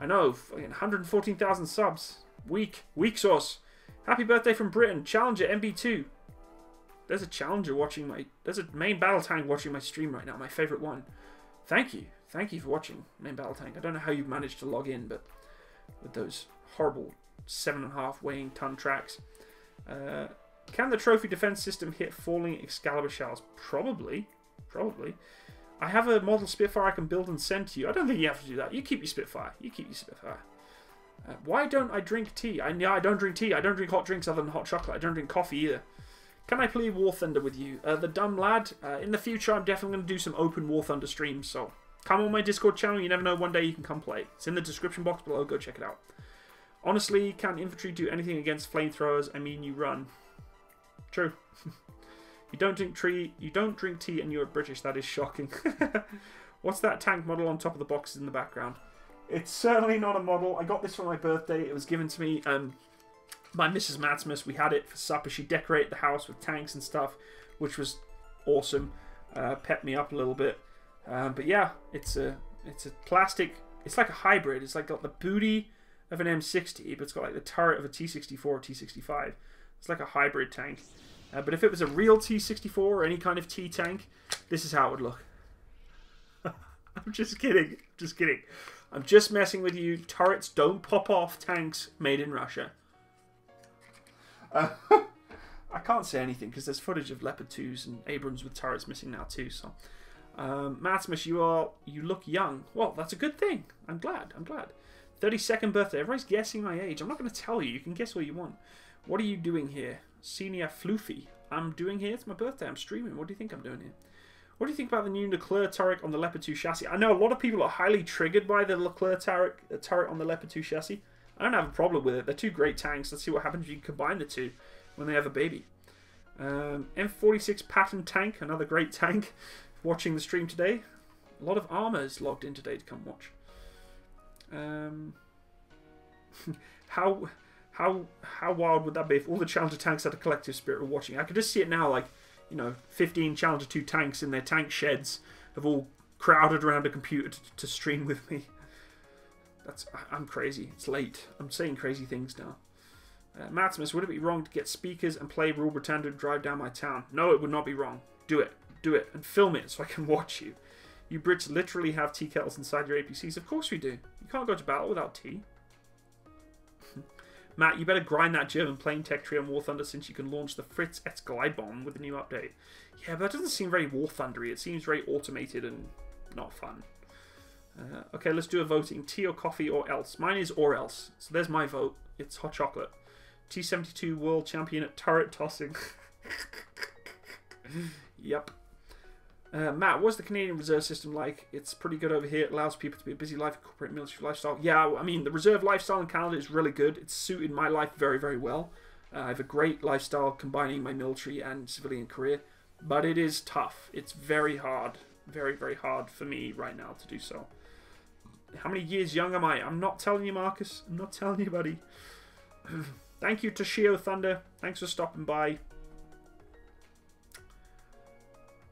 I know, 114,000 subs. Weak sauce. Happy birthday from Britain. Challenger MB2. There's a Challenger watching my... There's a main battle tank watching my stream right now. My favourite one. Thank you. Thank you for watching main battle tank. I don't know how you've managed to log in, but with those horrible 7.5 weighing ton tracks. Can the trophy defense system hit falling Excalibur shells? Probably. Probably. I have a model Spitfire I can build and send to you. I don't think you have to do that. You keep your Spitfire. You keep your Spitfire. Why don't I drink tea? I don't drink tea. I don't drink hot drinks other than hot chocolate. I don't drink coffee either. Can I play War Thunder with you? The dumb lad. In the future, I'm definitely going to do some open War Thunder streams, so come on my Discord channel. You never know, one day you can come play. It's in the description box below. Go check it out. Honestly, can infantry do anything against flamethrowers? I mean, you run. True. You don't drink tea and you're British. That is shocking. What's that tank model on top of the boxes in the background? It's certainly not a model. I got this for my birthday. It was given to me by Mrs. Matsimus. We had it for supper. She decorated the house with tanks and stuff, which was awesome. Pepped me up a little bit. But yeah, it's a plastic. It's like a hybrid. It's like got the booty of an M60, but it's got like the turret of a T64 or T65. It's like a hybrid tank. But if it was a real T64 or any kind of T tank, this is how it would look. I'm just kidding. Just kidding. I'm just messing with you. Turrets don't pop off tanks made in Russia. I can't say anything because there's footage of Leopard 2s and Abrams with turrets missing now too. So, Matsimus, you look young. Well, that's a good thing. I'm glad. 32nd birthday. Everybody's guessing my age. I'm not going to tell you. You can guess what you want. What are you doing here? Senior Floofy. I'm doing here. It's my birthday. I'm streaming. What do you think I'm doing here? What do you think about the new Leclerc turret on the Leopard 2 chassis? I know a lot of people are highly triggered by the Leclerc turret on the Leopard 2 chassis. I don't have a problem with it. They're two great tanks. Let's see what happens if you combine the two when they have a baby. M46 Patton tank, another great tank. Watching the stream today. A lot of armors logged in today to come watch. How wild would that be if all the Challenger tanks had a collective spirit of watching? I could just see it now, like, you know, 15 Challenger 2 tanks in their tank sheds have all crowded around a computer to stream with me. I'm crazy. It's late. I'm saying crazy things now. Matsimus, would it be wrong to get speakers and play Rule Britannia to drive down my town? No, it would not be wrong. Do it. Do it. And film it so I can watch you. You Brits literally have tea kettles inside your APCs. Of course we do. You can't go to battle without tea. Matt, you better grind that German plane tech tree on War Thunder since you can launch the Fritz S glide bomb with the new update. Yeah, but that doesn't seem very War Thundery. It seems very automated and not fun. Okay, let's do a voting. Tea or coffee or else. Mine is or else. So there's my vote. It's hot chocolate. T72 world champion at turret tossing. Yep. Matt, what's the Canadian reserve system like? It's pretty good over here. It allows people to be a busy life, incorporate military lifestyle. Yeah, I mean, the reserve lifestyle in Canada is really good. It's suited my life very, very well. I have a great lifestyle combining my military and civilian career. But it is tough. It's very hard. Very, very hard for me right now to do so. How many years young am I? I'm not telling you, Marcus. I'm not telling you, buddy. Thank you, Toshio Thunder. Thanks for stopping by.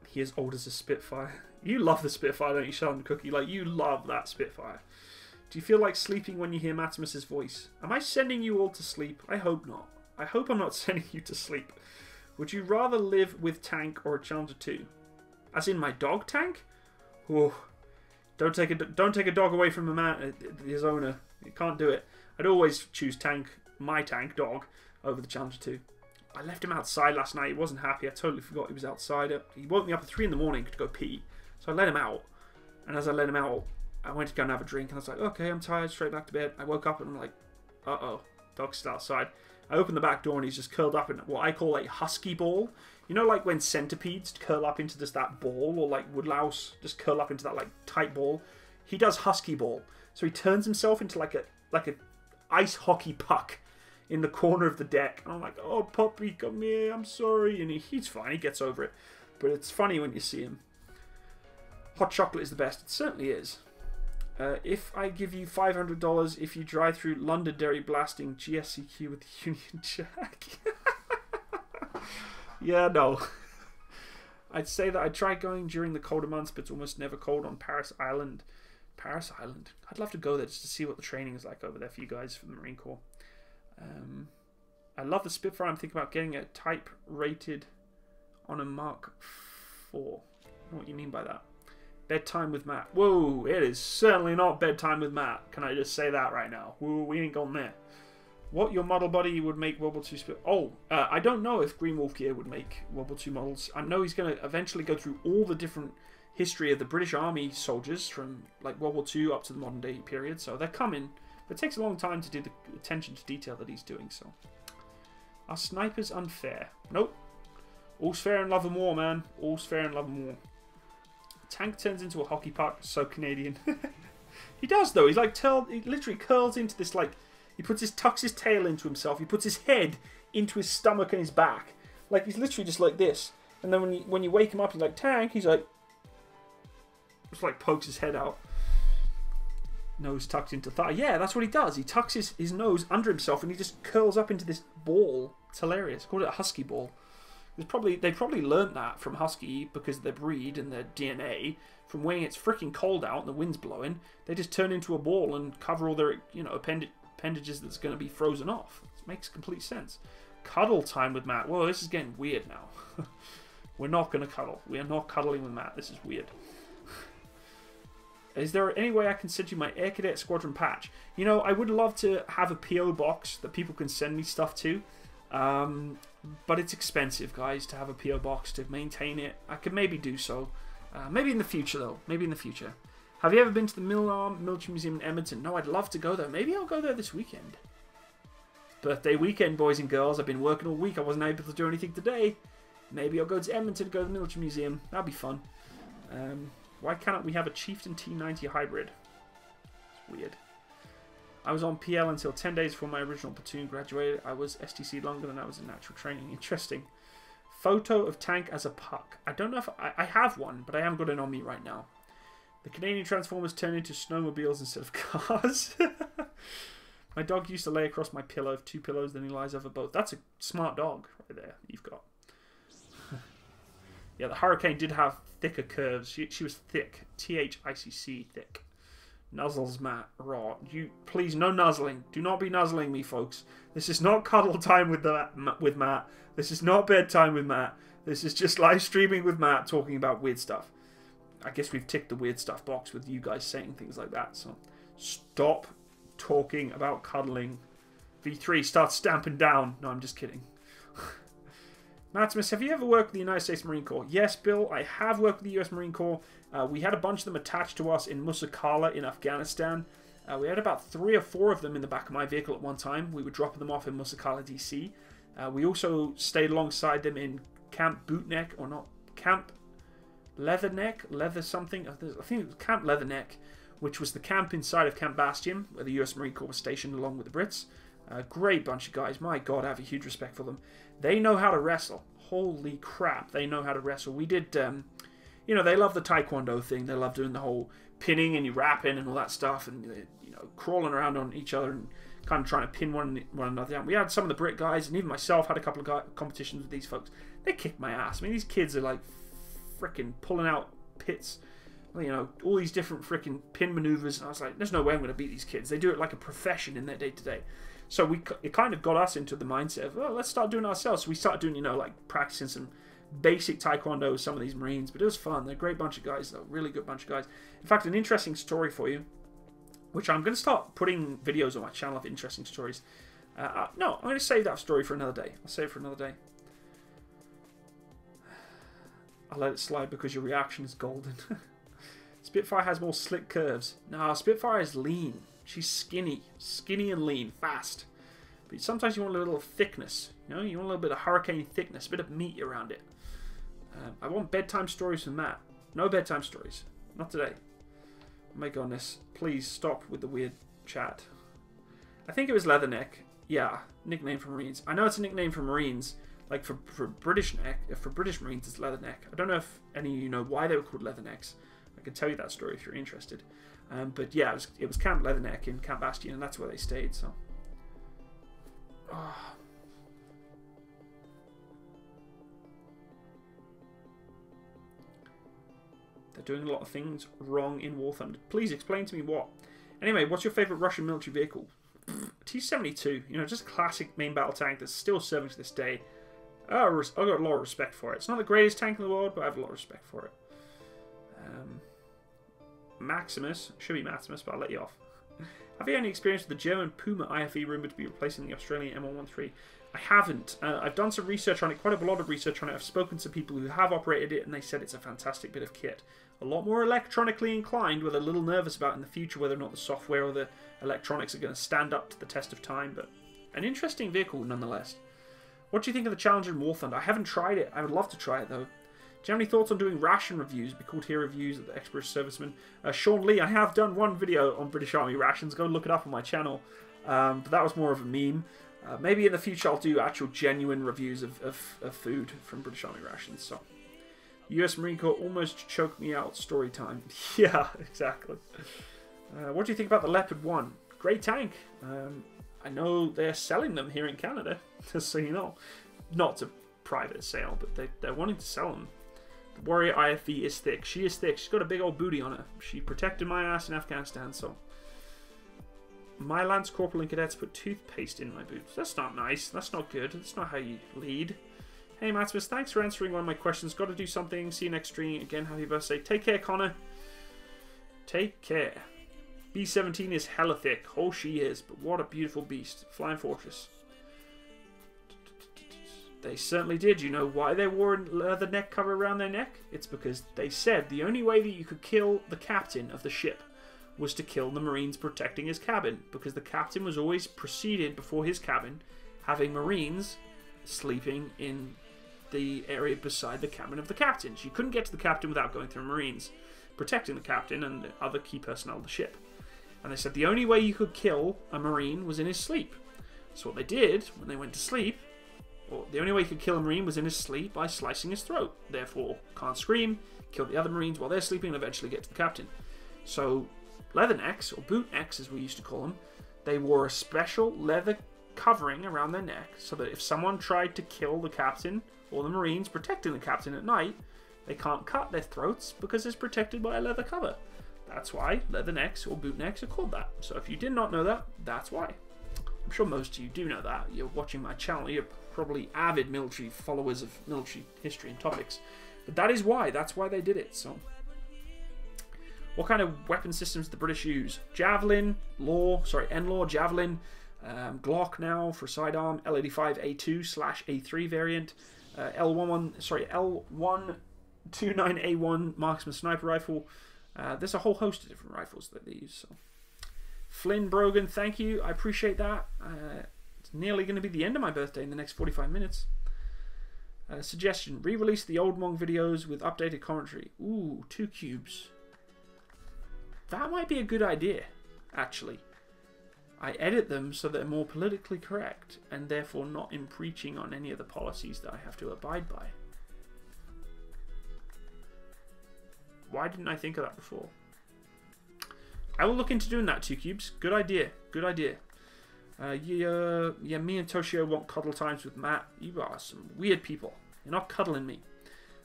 He is old as a Spitfire. You love the Spitfire, don't you, Sheldon Cookie? Like, you love that Spitfire. Do you feel like sleeping when you hear Matsimus's voice? Am I sending you all to sleep? I hope not. I hope I'm not sending you to sleep. Would you rather live with tank or a Challenger 2? As in my dog tank? Oh, don't take a dog away from his owner. You can't do it. I'd always choose my tank, dog, over the Challenger 2. I left him outside last night. He wasn't happy. I totally forgot he was outside. He woke me up at 3 in the morning to go pee. So I let him out. And as I let him out, I went to go and have a drink. And I was like, okay, I'm tired. Straight back to bed. I woke up and I'm like, uh-oh. Dog's still outside. I opened the back door and he's just curled up in what I call a husky ball. You know, like when centipedes curl up into just that ball, or like woodlouse just curl up into that like tight ball. He does husky ball. So he turns himself into like a ice hockey puck in the corner of the deck. And I'm like, oh, puppy, come here, I'm sorry. And he's fine, he gets over it. But it's funny when you see him. Hot chocolate is the best. It certainly is. If I give you $500 if you drive through Londonderry blasting GSCQ with the Union Jack. Yeah, no. I'd say that I tried going during the colder months, but it's almost never cold on Paris Island. Paris Island. I'd love to go there just to see what the training is like over there for you guys from the Marine Corps. I love the Spitfire. I'm thinking about getting a type rated on a Mark IV. I don't know what you mean by that. Bedtime with Matt. Whoa, it is certainly not bedtime with Matt. Can I just say that right now? Whoa, we ain't gone there. What your model buddy would make World War II split? Oh, I don't know if Green Wolf Gear would make World War II models. I know he's going to eventually go through all the different history of the British Army soldiers from like World War II up to the modern day period. So they're coming. But it takes a long time to do the attention to detail that he's doing. So, are snipers unfair? Nope. All's fair in love and war, man. All's fair in love and war. Tank turns into a hockey puck. So Canadian. He does though. He's like he literally curls into this like. He tucks his tail into himself. He puts his head into his stomach and his back. Like he's literally just like this. And then when you wake him up, he's like tank. He's like. Just like pokes his head out. Nose tucked into thigh. Yeah, that's what he does. He tucks his nose under himself and he just curls up into this ball. It's hilarious. Call it a husky ball. They probably learned that from husky because of their breed and their DNA. From when it's freaking cold out and the wind's blowing, they just turn into a ball and cover all their, you know, appendages that's going to be frozen off. It makes complete sense. Cuddle time with Matt. Whoa, this is getting weird now. We're not going to cuddle. We are not cuddling with Matt. This is weird. Is there any way I can send you my Air Cadet Squadron patch? You know, I would love to have a PO box that people can send me stuff to. But it's expensive, guys, to have a PO box to maintain it. I could maybe do so. Maybe in the future, though. Maybe in the future. Have you ever been to the Military Museum in Edmonton? No, I'd love to go there. Maybe I'll go there this weekend. Birthday weekend, boys and girls. I've been working all week. I wasn't able to do anything today. Maybe I'll go to Edmonton to go to the Military Museum. That'd be fun. Why cannot we have a Chieftain T90 hybrid? It's weird. I was on PL until 10 days before my original platoon graduated. I was STC longer than I was in natural training. Interesting. Photo of tank as a puck. I don't know if... I have one, but I haven't got it on me right now. The Canadian Transformers turn into snowmobiles instead of cars. My dog used to lay across my pillow. 2 pillows, then he lies over both. That's a smart dog right there you've got. Yeah, the Hurricane did have thicker curves. She was thick. THICC, thick. Nuzzles, Matt. Raw. You please, no nuzzling. Do not be nuzzling me, folks. This is not cuddle time with Matt. This is not bedtime with Matt. This is just live streaming with Matt talking about weird stuff. I guess we've ticked the weird stuff box with you guys saying things like that. So stop talking about cuddling. V3, start stamping down. No, I'm just kidding. Matsimus, have you ever worked with the United States Marine Corps? Yes, Bill, I have worked with the US Marine Corps. We had a bunch of them attached to us in Musakala in Afghanistan. We had about 3 or 4 of them in the back of my vehicle at one time. We were dropping them off in Musakala, DC. We also stayed alongside them in Camp Bootneck, or not, Camp Leatherneck, Leather something. I think it was Camp Leatherneck, which was the camp inside of Camp Bastion, where the US Marine Corps was stationed along with the Brits. Great bunch of guys. My God, I have a huge respect for them. They know how to wrestle. Holy crap, they know how to wrestle. We did, you know, they love the Taekwondo thing. They love doing the whole pinning and you rapping and all that stuff, and you know, crawling around on each other and kind of trying to pin one another down. We had some of the Brit guys, and even myself had a couple of competitions with these folks. They kicked my ass. I mean, these kids are like freaking pulling out pits, you know, all these different freaking pin maneuvers. And I was like, there's no way I'm going to beat these kids. They do it like a profession in their day-to-day. So it kind of got us into the mindset of, oh, let's start doing it ourselves. So we started doing, you know, like practicing some basic Taekwondo with some of these Marines. But it was fun. They're a great bunch of guys, though. Really good bunch of guys. In fact, an interesting story for you, which I'm going to start putting videos on my channel of interesting stories. No, I'm going to save that story for another day. I'll save it for another day. I'll let it slide because your reaction is golden. Spitfire has more slick curves. No, Spitfire is lean. She's skinny. Skinny and lean. Fast. But sometimes you want a little thickness. You know, you want a little bit of Hurricane thickness. A bit of meat around it. I want bedtime stories from Matt. No bedtime stories. Not today. Oh my goodness. Please stop with the weird chat. I think it was Leatherneck. Yeah. Nickname for Marines. I know it's a nickname for Marines. Like for British Marines, it's Leatherneck. I don't know if any of you know why they were called Leathernecks. I can tell you that story if you're interested. But yeah, it was Camp Leatherneck in Camp Bastion, and that's where they stayed. So, they're doing a lot of things wrong in War Thunder. Please explain to me what. Anyway, what's your favorite Russian military vehicle? T-72. You know, just a classic main battle tank that's still serving to this day. I've got a lot of respect for it. It's not the greatest tank in the world, but I have a lot of respect for it. Maximus. Should be Maximus, but I'll let you off. Have you any experience with the German Puma IFE rumored to be replacing the Australian M113? I haven't. I've done some research on it, quite a lot of research on it. I've spoken to people who have operated it, and they said it's a fantastic bit of kit. A lot more electronically inclined, with a little nervous about in the future whether or not the software or the electronics are going to stand up to the test of time, but an interesting vehicle nonetheless. What do you think of the Challenger in War Thunder? I haven't tried it. I would love to try it, though. Do you have any thoughts on doing ration reviews? Be called here reviews of the ex-British servicemen. Sean Lee, I have done one video on British Army rations. Go look it up on my channel. But that was more of a meme. Maybe in the future I'll do actual genuine reviews of food from British Army rations. So US Marine Corps almost choked me out. Story time. Yeah, exactly. What do you think about the Leopard 1? Great tank. I know they're selling them here in Canada, just so you know. Not to private sale, but they're wanting to sell them. The Warrior IFV is thick. She is thick. She's got a big old booty on her. She protected my ass in Afghanistan, so... My Lance Corporal and Cadets put toothpaste in my boots. That's not nice. That's not good. That's not how you lead. Hey, Matsimus, thanks for answering one of my questions. Got to do something. See you next stream. Again, happy birthday. Take care, Connor. Take care. B-17 is hella thick. Oh, she is. But what a beautiful beast. Flying Fortress. They certainly did. You know why they wore a leather neck cover around their neck? It's because they said the only way that you could kill the captain of the ship was to kill the Marines protecting his cabin, because the captain was always preceded before his cabin, having Marines sleeping in the area beside the cabin of the captain. So you couldn't get to the captain without going through Marines protecting the captain and the other key personnel of the ship. And they said the only way you could kill a Marine was in his sleep. So what they did when they went to sleep, or the only way you could kill a Marine was in his sleep by slicing his throat. Therefore, can't scream, kill the other Marines while they're sleeping, and eventually get to the captain. So leathernecks, or boot necks as we used to call them, they wore a special leather covering around their neck so that if someone tried to kill the captain or the Marines protecting the captain at night, they can't cut their throats because it's protected by a leather cover. That's why leathernecks or boot necks are called that. So if you did not know that, that's why. I'm sure most of you do know that. You're watching my channel. You're probably avid military followers of military history and topics. But that is why. That's why they did it. So... What kind of weapon systems do the British use? Javelin, N-Law, Javelin, Glock now for sidearm, L85A2/A3 variant, L129A1 marksman sniper rifle. There's a whole host of different rifles that they use. So. Flynn Brogan, thank you. I appreciate that. It's nearly going to be the end of my birthday in the next 45 minutes. Suggestion, re-release the old Monk videos with updated commentary. Ooh, 2 cubes. That might be a good idea, actually. I edit them so they're more politically correct, and therefore not in preaching on any of the policies that I have to abide by. Why didn't I think of that before? I will look into doing that, 2 cubes. Good idea. Good idea. Yeah, me and Toshio want cuddle times with Matt. You are some weird people. You're not cuddling me.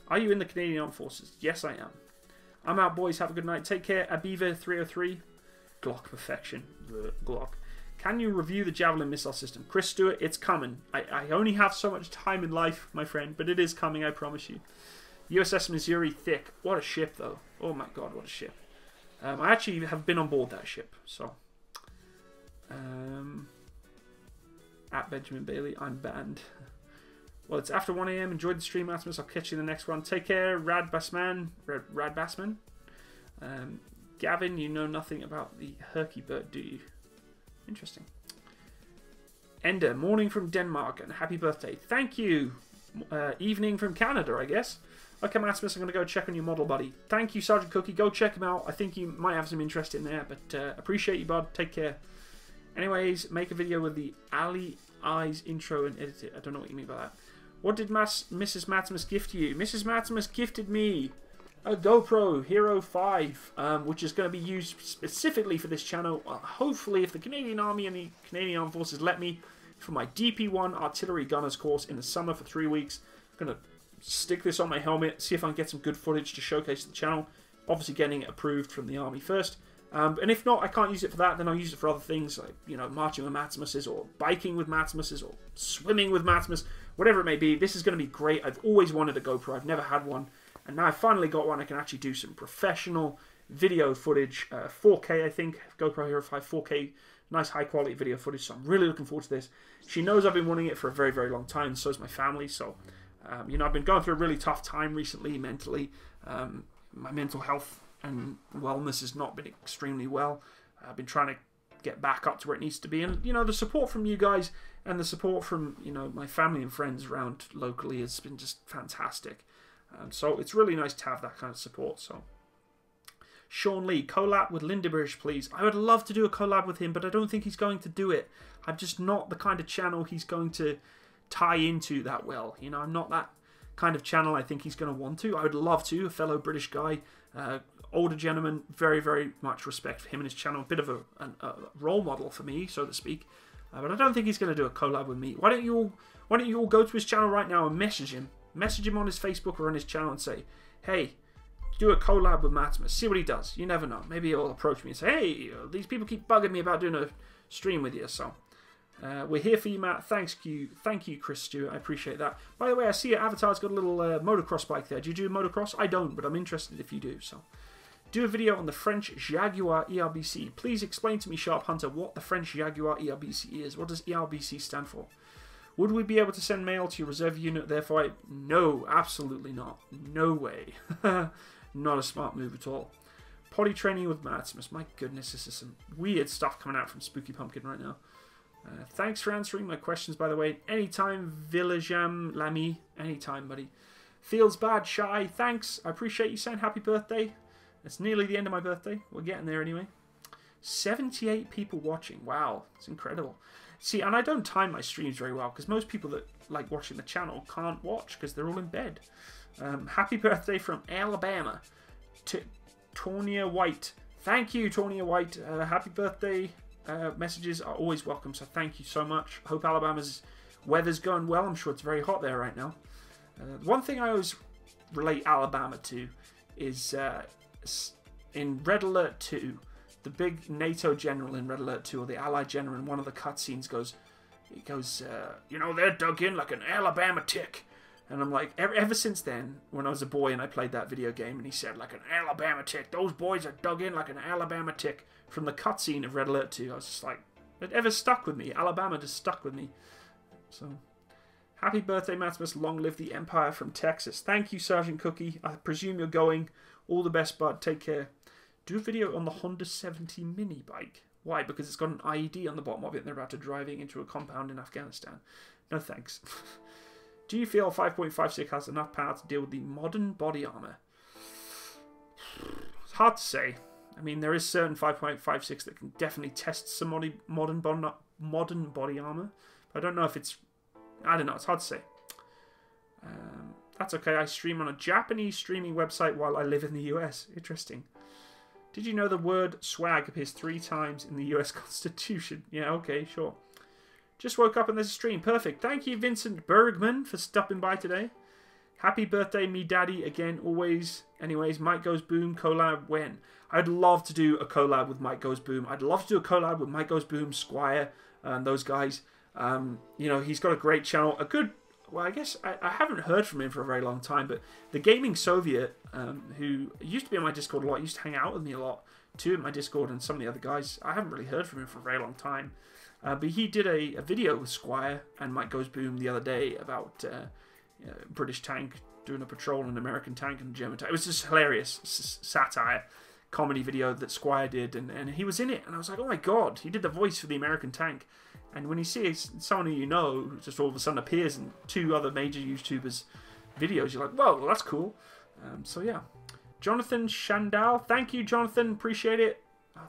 Are you in the Canadian Armed Forces? Yes, I am. I'm out, boys. Have a good night. Take care. Abiva303. Glock perfection. Glock. Can you review the Javelin missile system? Chris Stewart, it's coming. I only have so much time in life, my friend, but it is coming, I promise you. USS Missouri thick. What a ship, though. Oh my god, what a ship. I actually have been on board that ship, so. At Benjamin Bailey, I'm banned. Well, it's after 1 AM. Enjoyed the stream, Matsimus. I'll catch you in the next one. Take care, Rad Bassman. Gavin, you know nothing about the Herky bird, do you? Interesting. Ender, morning from Denmark and happy birthday. Thank you. Evening from Canada, I guess. Okay, Matsimus, I'm going to go check on your model, buddy. Thank you, Sergeant Cookie. Go check him out. I think you might have some interest in there, but appreciate you, bud. Take care. Anyways, make a video with the Ali Eyes intro and edit it. I don't know what you mean by that. What did Mrs. Matsimus gift you? Mrs. Matsimus gifted me a GoPro Hero 5, which is going to be used specifically for this channel. Hopefully, if the Canadian Army and the Canadian Armed Forces let me, for my DP1 Artillery Gunners course in the summer for 3 weeks. I'm going to stick this on my helmet, see if I can get some good footage to showcase to the channel. Obviously, getting it approved from the Army first. And if not, I can't use it for that, then I'll use it for other things, like, you know, marching with Matsimuses, or biking with Matsimuses, or swimming with Matsimus, whatever it may be. This is going to be great. I've always wanted a GoPro. I've never had one. And now I've finally got one. I can actually do some professional video footage, 4K, I think, GoPro Hero 5, 4K, nice high-quality video footage, so I'm really looking forward to this. She knows I've been wanting it for a very, very long time, and so is my family, so, you know, I've been going through a really tough time recently, mentally. My mental health and wellness has not been extremely well. I've been trying to get back up to where it needs to be, and, you know, the support from you guys and the support from, you know, my family and friends around locally has been just fantastic. So it's really nice to have that kind of support. So, Sean Lee, collab with Lindeberg, please. I would love to do a collab with him, but I don't think he's going to do it. I'm just not the kind of channel he's going to tie into that well. You know, I'm not that kind of channel I think he's going to want to. I would love to. A fellow British guy, older gentleman, very, very much respect for him and his channel. A bit of a role model for me, so to speak. But I don't think he's going to do a collab with me. Why don't you all go to his channel right now and message him? Message him on his Facebook or on his channel and say, hey, do a collab with Matsimus. See what he does. You never know. Maybe he'll approach me and say, hey, these people keep bugging me about doing a stream with you. So we're here for you, Matt. Thank you, Chris Stewart. I appreciate that. By the way, I see your avatar's got a little motocross bike there. Do you do motocross? I don't, but I'm interested if you do. So do a video on the French Jaguar ERBC. Please explain to me, Sharp Hunter, what the French Jaguar ERBC is. What does ERBC stand for? Would we be able to send mail to your reserve unit therefore? No, absolutely not. No way. Not a smart move at all. Potty training with Matsimus. My goodness, this is some weird stuff coming out from Spooky Pumpkin right now. Thanks for answering my questions, by the way. Anytime, Villajam Lamy. Anytime, buddy. Feels bad, Shy. Thanks. I appreciate you saying happy birthday. It's nearly the end of my birthday. We're getting there anyway. 78 people watching. Wow, it's incredible. See, and I don't time my streams very well because most people that like watching the channel can't watch because they're all in bed. Happy birthday from Alabama to Tonya White. Thank you, Tonya White. Happy birthday. Messages are always welcome, so thank you so much. Hope Alabama's weather's going well. I'm sure it's very hot there right now. One thing I always relate Alabama to is in Red Alert 2, the big NATO general in Red Alert 2, or the Allied general in one of the cutscenes goes, you know, they're dug in like an Alabama tick. And I'm like, ever since then, when I was a boy and I played that video game, and he said, like an Alabama tick, those boys are dug in like an Alabama tick, from the cutscene of Red Alert 2, I was just like, it ever stuck with me. Alabama just stuck with me. So, happy birthday, Matsimus. Long live the Empire from Texas. Thank you, Sergeant Cookie. I presume you're going. All the best, bud. Take care. Do a video on the Honda 70 mini bike. Why? Because it's got an IED on the bottom of it and they're about to driving into a compound in Afghanistan. No thanks. Do you feel 5.56 has enough power to deal with the modern body armor? It's hard to say. I mean, there is certain 5.56 that can definitely test some modern body armor. But I don't know if it's... I don't know. It's hard to say. That's okay. I stream on a Japanese streaming website while I live in the US. Interesting. Did you know the word swag appears 3 times in the US Constitution? Yeah, okay, sure. Just woke up and there's a stream. Perfect. Thank you, Vincent Bergman, for stopping by today. Happy birthday, me daddy, again, always. Anyways, Mike Goes Boom collab when? I'd love to do a collab with Mike Goes Boom. I'd love to do a collab with Mike Goes Boom, Squire, and those guys. You know, he's got a great channel. A good... Well, I guess I haven't heard from him for a very long time, but the Gaming Soviet, who used to be on my Discord a lot, used to hang out with me a lot, too, in my Discord, and some of the other guys, I haven't really heard from him for a very long time. But he did a video with Squire and Mike Goes Boom the other day about British tank doing a patrol in an American tank and a German tank. It was just hilarious satire comedy video that Squire did, and he was in it, and I was like, oh my god, he did the voice for the American tank. And when you see someone who you know just all of a sudden appears in 2 other major YouTubers' videos, you're like, whoa, well, that's cool. So yeah. Jonathan Shandal, thank you, Jonathan. Appreciate it.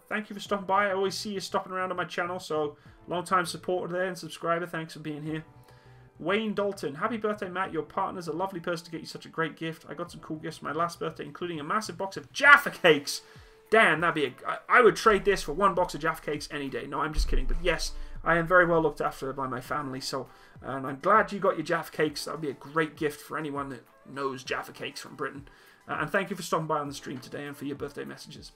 Thank you for stopping by. I always see you stopping around on my channel, so long-time supporter there and subscriber. Thanks for being here. Wayne Dalton, happy birthday, Matt. Your partner's a lovely person to get you such a great gift. I got some cool gifts for my last birthday, including a massive box of Jaffa Cakes. Damn, that'd be I would trade this for 1 box of Jaffa Cakes any day. No, I'm just kidding. But yes, I am very well looked after by my family, so and I'm glad you got your Jaffa Cakes. That would be a great gift for anyone that knows Jaffa Cakes from Britain. And thank you for stopping by on the stream today and for your birthday messages.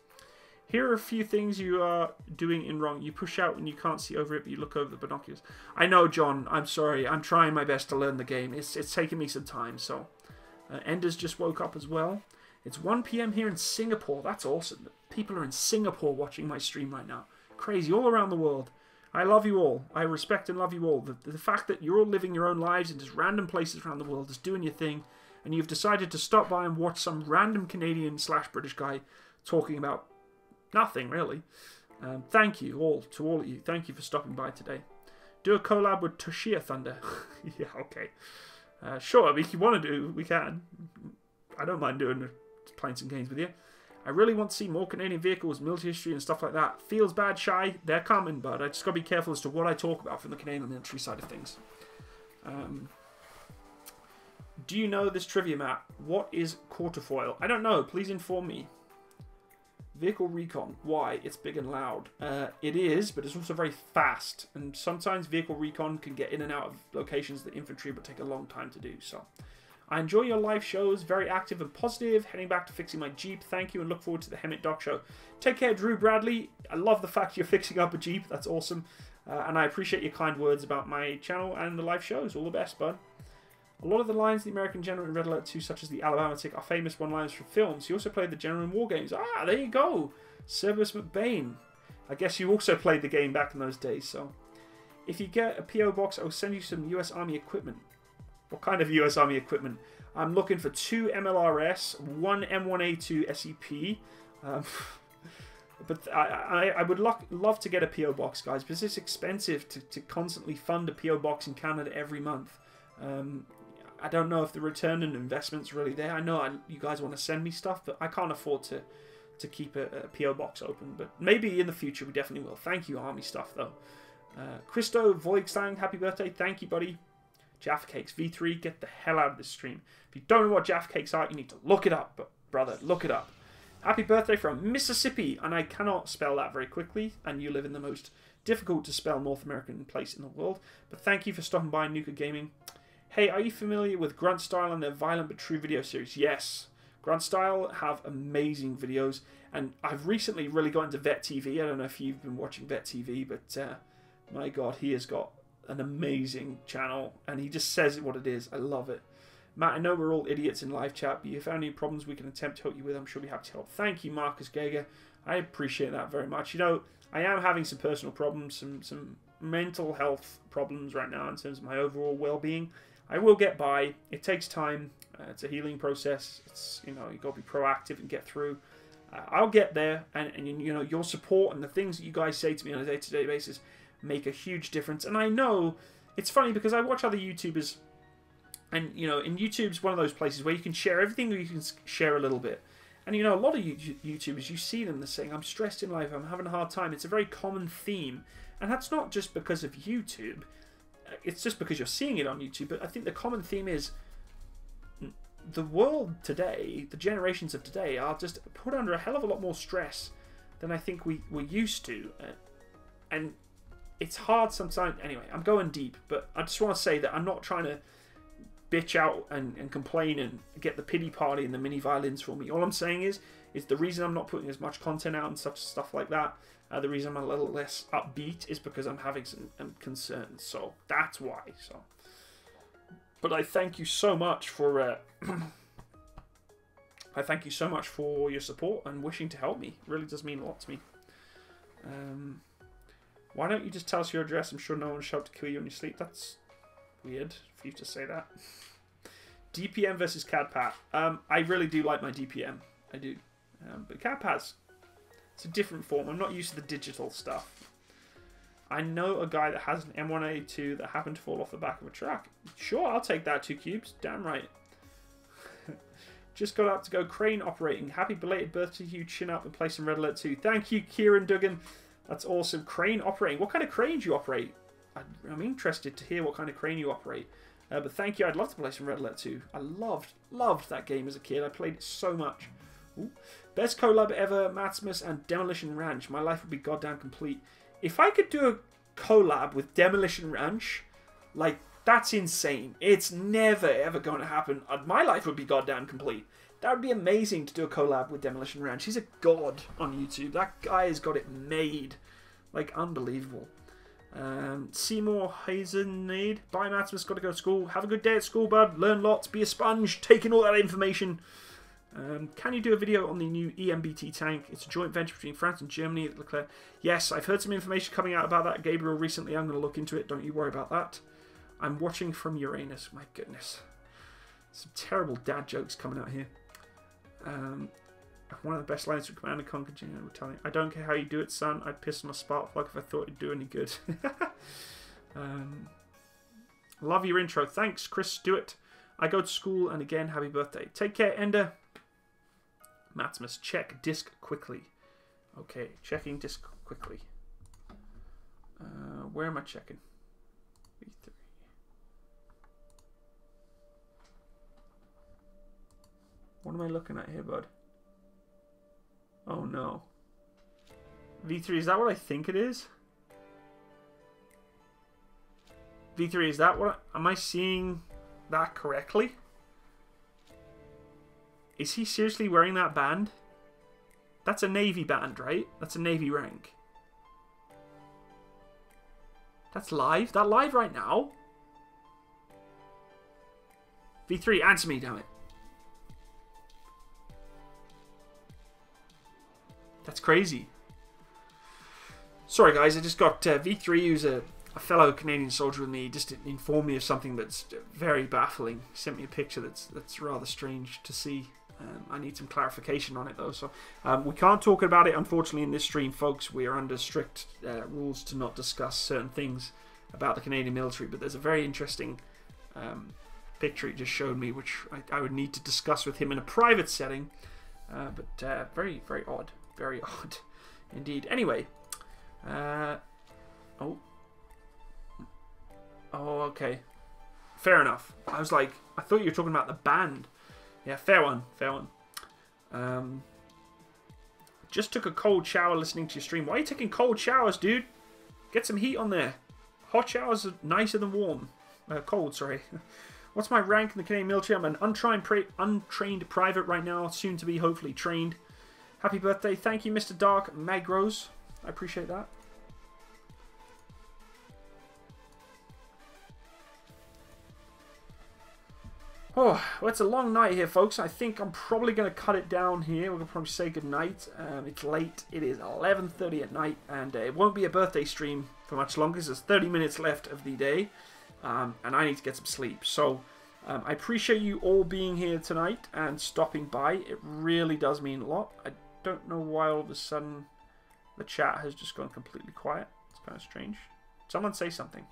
Here are a few things you are doing in wrong. You push out when you can't see over it, but you look over the binoculars. I know, John. I'm sorry. I'm trying my best to learn the game. It's taken me some time, so... Enders just woke up as well. It's 1 PM here in Singapore. That's awesome. People are in Singapore watching my stream right now. Crazy. All around the world. I love you all. I respect and love you all. The fact that you're all living your own lives in just random places around the world, just doing your thing, and you've decided to stop by and watch some random Canadian/British guy talking about nothing, really. Thank you all, to all of you. Thank you for stopping by today. Do a collab with Toshia Thunder. Yeah, okay. Sure, if you want to do, we can. I don't mind playing some games with you. I really want to see more Canadian vehicles, military history and stuff like that. Feels bad, Shy. They're coming, but I just got to be careful as to what I talk about from the Canadian military side of things. Do you know this trivia, Matt? What is quarterfoil? I don't know. Please inform me. Vehicle recon. Why? It's big and loud. It is, but it's also very fast. And sometimes vehicle recon can get in and out of locations that infantry would take a long time to do. So, I enjoy your live shows. Very active and positive. Heading back to fixing my Jeep. Thank you and look forward to the Hemmett Doc Show. Take care, Drew Bradley. I love the fact you're fixing up a Jeep. That's awesome. And I appreciate your kind words about my channel and the live shows. All the best, bud. A lot of the lines the American General in Red Alert 2, such as the Alabama Tick, are famous one-liners from films. He also played the General in War Games. Ah, there you go. Service McBain. I guess you also played the game back in those days, so. If you get a P.O. box, I'll send you some US Army equipment. What kind of US Army equipment? I'm looking for 2 MLRS, 1 M1A2 SEP. But I would love to get a P.O. box, guys, because it's expensive to constantly fund a P.O. box in Canada every month. I don't know if the return on investment's really there. I know you guys want to send me stuff, but I can't afford to keep a P.O. box open. But maybe in the future we definitely will. Thank you, Army stuff, though. Christo Voigstang, happy birthday. Thank you, buddy. Jaffa Cakes V3, get the hell out of this stream. If you don't know what Jaffa Cakes are, you need to look it up. But brother, look it up. Happy birthday from Mississippi. And I cannot spell that very quickly. And you live in the most difficult to spell North American place in the world. But thank you for stopping by Nuka Gaming. Hey, are you familiar with Grunt Style and their Violent But True video series? Yes. Grunt Style have amazing videos, and I've recently really got into Vet TV. I don't know if you've been watching Vet TV, but my God, he has got an amazing channel, and he just says it what it is. I love it. Matt, I know we're all idiots in live chat, but if you found any problems we can attempt to help you with, I'm sure we'll be happy to help. Thank you, Marcus Geiger. I appreciate that very much. You know, I am having some personal problems, some mental health problems right now in terms of my overall well-being. I will get by. It takes time. It's a healing process. It's, you know, you've got to be proactive and get through. I'll get there, and you know, your support and the things that you guys say to me on a day-to-day basis make a huge difference. And I know it's funny because I watch other YouTubers, and you know, in YouTube's one of those places where you can share everything, or you can share a little bit. And you know, a lot of YouTubers, you see them saying, "I'm stressed in life. I'm having a hard time." It's a very common theme, and that's not just because of YouTube. It's just because you're seeing it on YouTube, but I think the common theme is the world today, the generations of today, are just put under a hell of a lot more stress than I think we're used to. And it's hard sometimes. Anyway, I'm going deep, but I just want to say that I'm not trying to bitch out and complain and get the pity party and the mini violins for me. All I'm saying is the reason I'm not putting as much content out and stuff like that, the reason I'm a little less upbeat is because I'm having some concerns. So that's why. So, but I thank you so much for I thank you so much for your support and wishing to help me. It really does mean a lot to me. Why don't you just tell us your address? I'm sure no one will shout to kill you in your sleep. That's weird for you to say that. DPM versus CAD-PAT. I really do like my DPM. I do. But CAD-PAT's, it's a different form. I'm not used to the digital stuff. I know a guy that has an M1A2 that happened to fall off the back of a truck. Sure, I'll take that, 2 cubes. Damn right. Just got out to go crane operating. Happy belated birthday to you. Chin up and play some Red Alert 2. Thank you, Kieran Duggan. That's awesome. Crane operating. What kind of crane do you operate? I'm interested to hear what kind of crane you operate. But thank you. I'd love to play some Red Alert 2. I loved that game as a kid. I played it so much. Ooh. Best collab ever, Matsimus and Demolition Ranch. My life would be goddamn complete. If I could do a collab with Demolition Ranch, like, that's insane. It's never ever going to happen. My life would be goddamn complete. That would be amazing to do a collab with Demolition Ranch. He's a god on YouTube. That guy has got it made. Like, unbelievable. Seymour Hazenade. Bye, Matsimus. Got to go to school. Have a good day at school, bud. Learn lots. Be a sponge. Taking all that information. Can you do a video on the new EMBT tank? It's a joint venture between France and Germany at Leclerc. Yes, I've heard some information coming out about that, Gabriel, recently. I'm going to look into it. Don't you worry about that. I'm watching from Uranus. My goodness. Some terrible dad jokes coming out here. One of the best lines from Command & Conquer General Battalion. I don't care how you do it, son. I'd piss on a spark plug if I thought it'd do any good. Love your intro. Thanks, Chris Stewart. I go to school, and again, happy birthday. Take care, Ender. Matsimus, check disk quickly. Okay, checking disk quickly. Where am I checking? V3. What am I looking at here, bud? Oh, no. V3, is that what I think it is? V3, is that what... Am I seeing that correctly? Is he seriously wearing that band? That's a Navy band, right? That's a Navy rank. That's live? That live right now? V3, answer me, damn it. That's crazy. Sorry, guys. I just got V3, who's a fellow Canadian soldier with me, just informed me of something that's very baffling. He sent me a picture that's rather strange to see. I need some clarification on it, though. So we can't talk about it, unfortunately, in this stream, folks. We are under strict rules to not discuss certain things about the Canadian military. But there's a very interesting picture he just showed me, which I would need to discuss with him in a private setting. But very, very odd. Very odd indeed. Anyway. Oh, okay. Fair enough. I was like, I thought you were talking about the band. Yeah, fair one. Fair one. Just took a cold shower listening to your stream. Why are you taking cold showers, dude? Get some heat on there. Hot showers are nicer than warm. Cold, sorry. What's my rank in the Canadian military? I'm an untrained private right now, soon to be hopefully trained. Happy birthday. Thank you, Mr. Dark Magros. I appreciate that. Oh, well, it's a long night here, folks. I think I'm probably going to cut it down here. We're going to probably say goodnight. It's late. It is 11:30 at night, and it won't be a birthday stream for much longer. There's 30 minutes left of the day, and I need to get some sleep. So I appreciate you all being here tonight and stopping by. It really does mean a lot. I don't know why all of a sudden the chat has just gone completely quiet. It's kind of strange. Someone say something.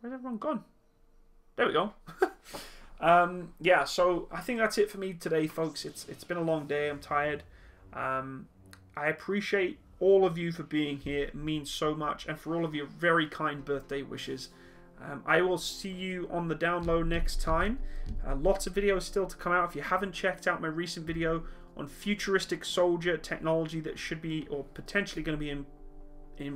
Where's everyone gone? There we go. Yeah, so I think that's it for me today, folks. It's been a long day. I'm tired. I appreciate all of you for being here. It means so much. And for all of your very kind birthday wishes. I will see you on the down low next time. Lots of videos still to come out. If you haven't checked out my recent video on futuristic soldier technology that should be or potentially going to be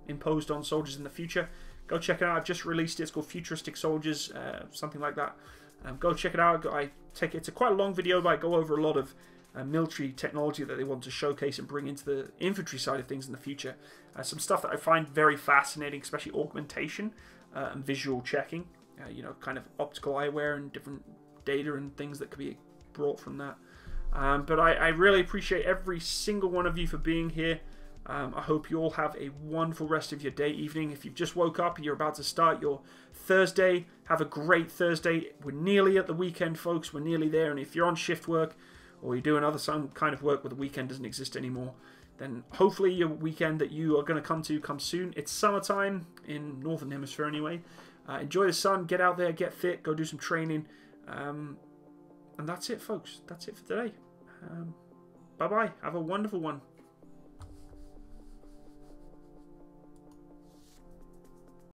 imposed on soldiers in the future, go check it out. I've just released it. It's called Futuristic Soldiers, something like that. Go check it out. It's quite a long video, but I go over a lot of military technology that they want to showcase and bring into the infantry side of things in the future. Some stuff that I find very fascinating, especially augmentation and visual checking. You know, kind of optical eyewear and different data and things that could be brought from that. But I really appreciate every single one of you for being here. I hope you all have a wonderful rest of your day, evening. If you've just woke up and you're about to start your Thursday, have a great Thursday. We're nearly at the weekend, folks. We're nearly there. And if you're on shift work or you're doing some kind of work where the weekend doesn't exist anymore, then hopefully your weekend that you are going to come soon. It's summertime in Northern Hemisphere anyway. Enjoy the sun. Get out there. Get fit. Go do some training. And that's it, folks. That's it for today. Bye-bye. Have a wonderful one.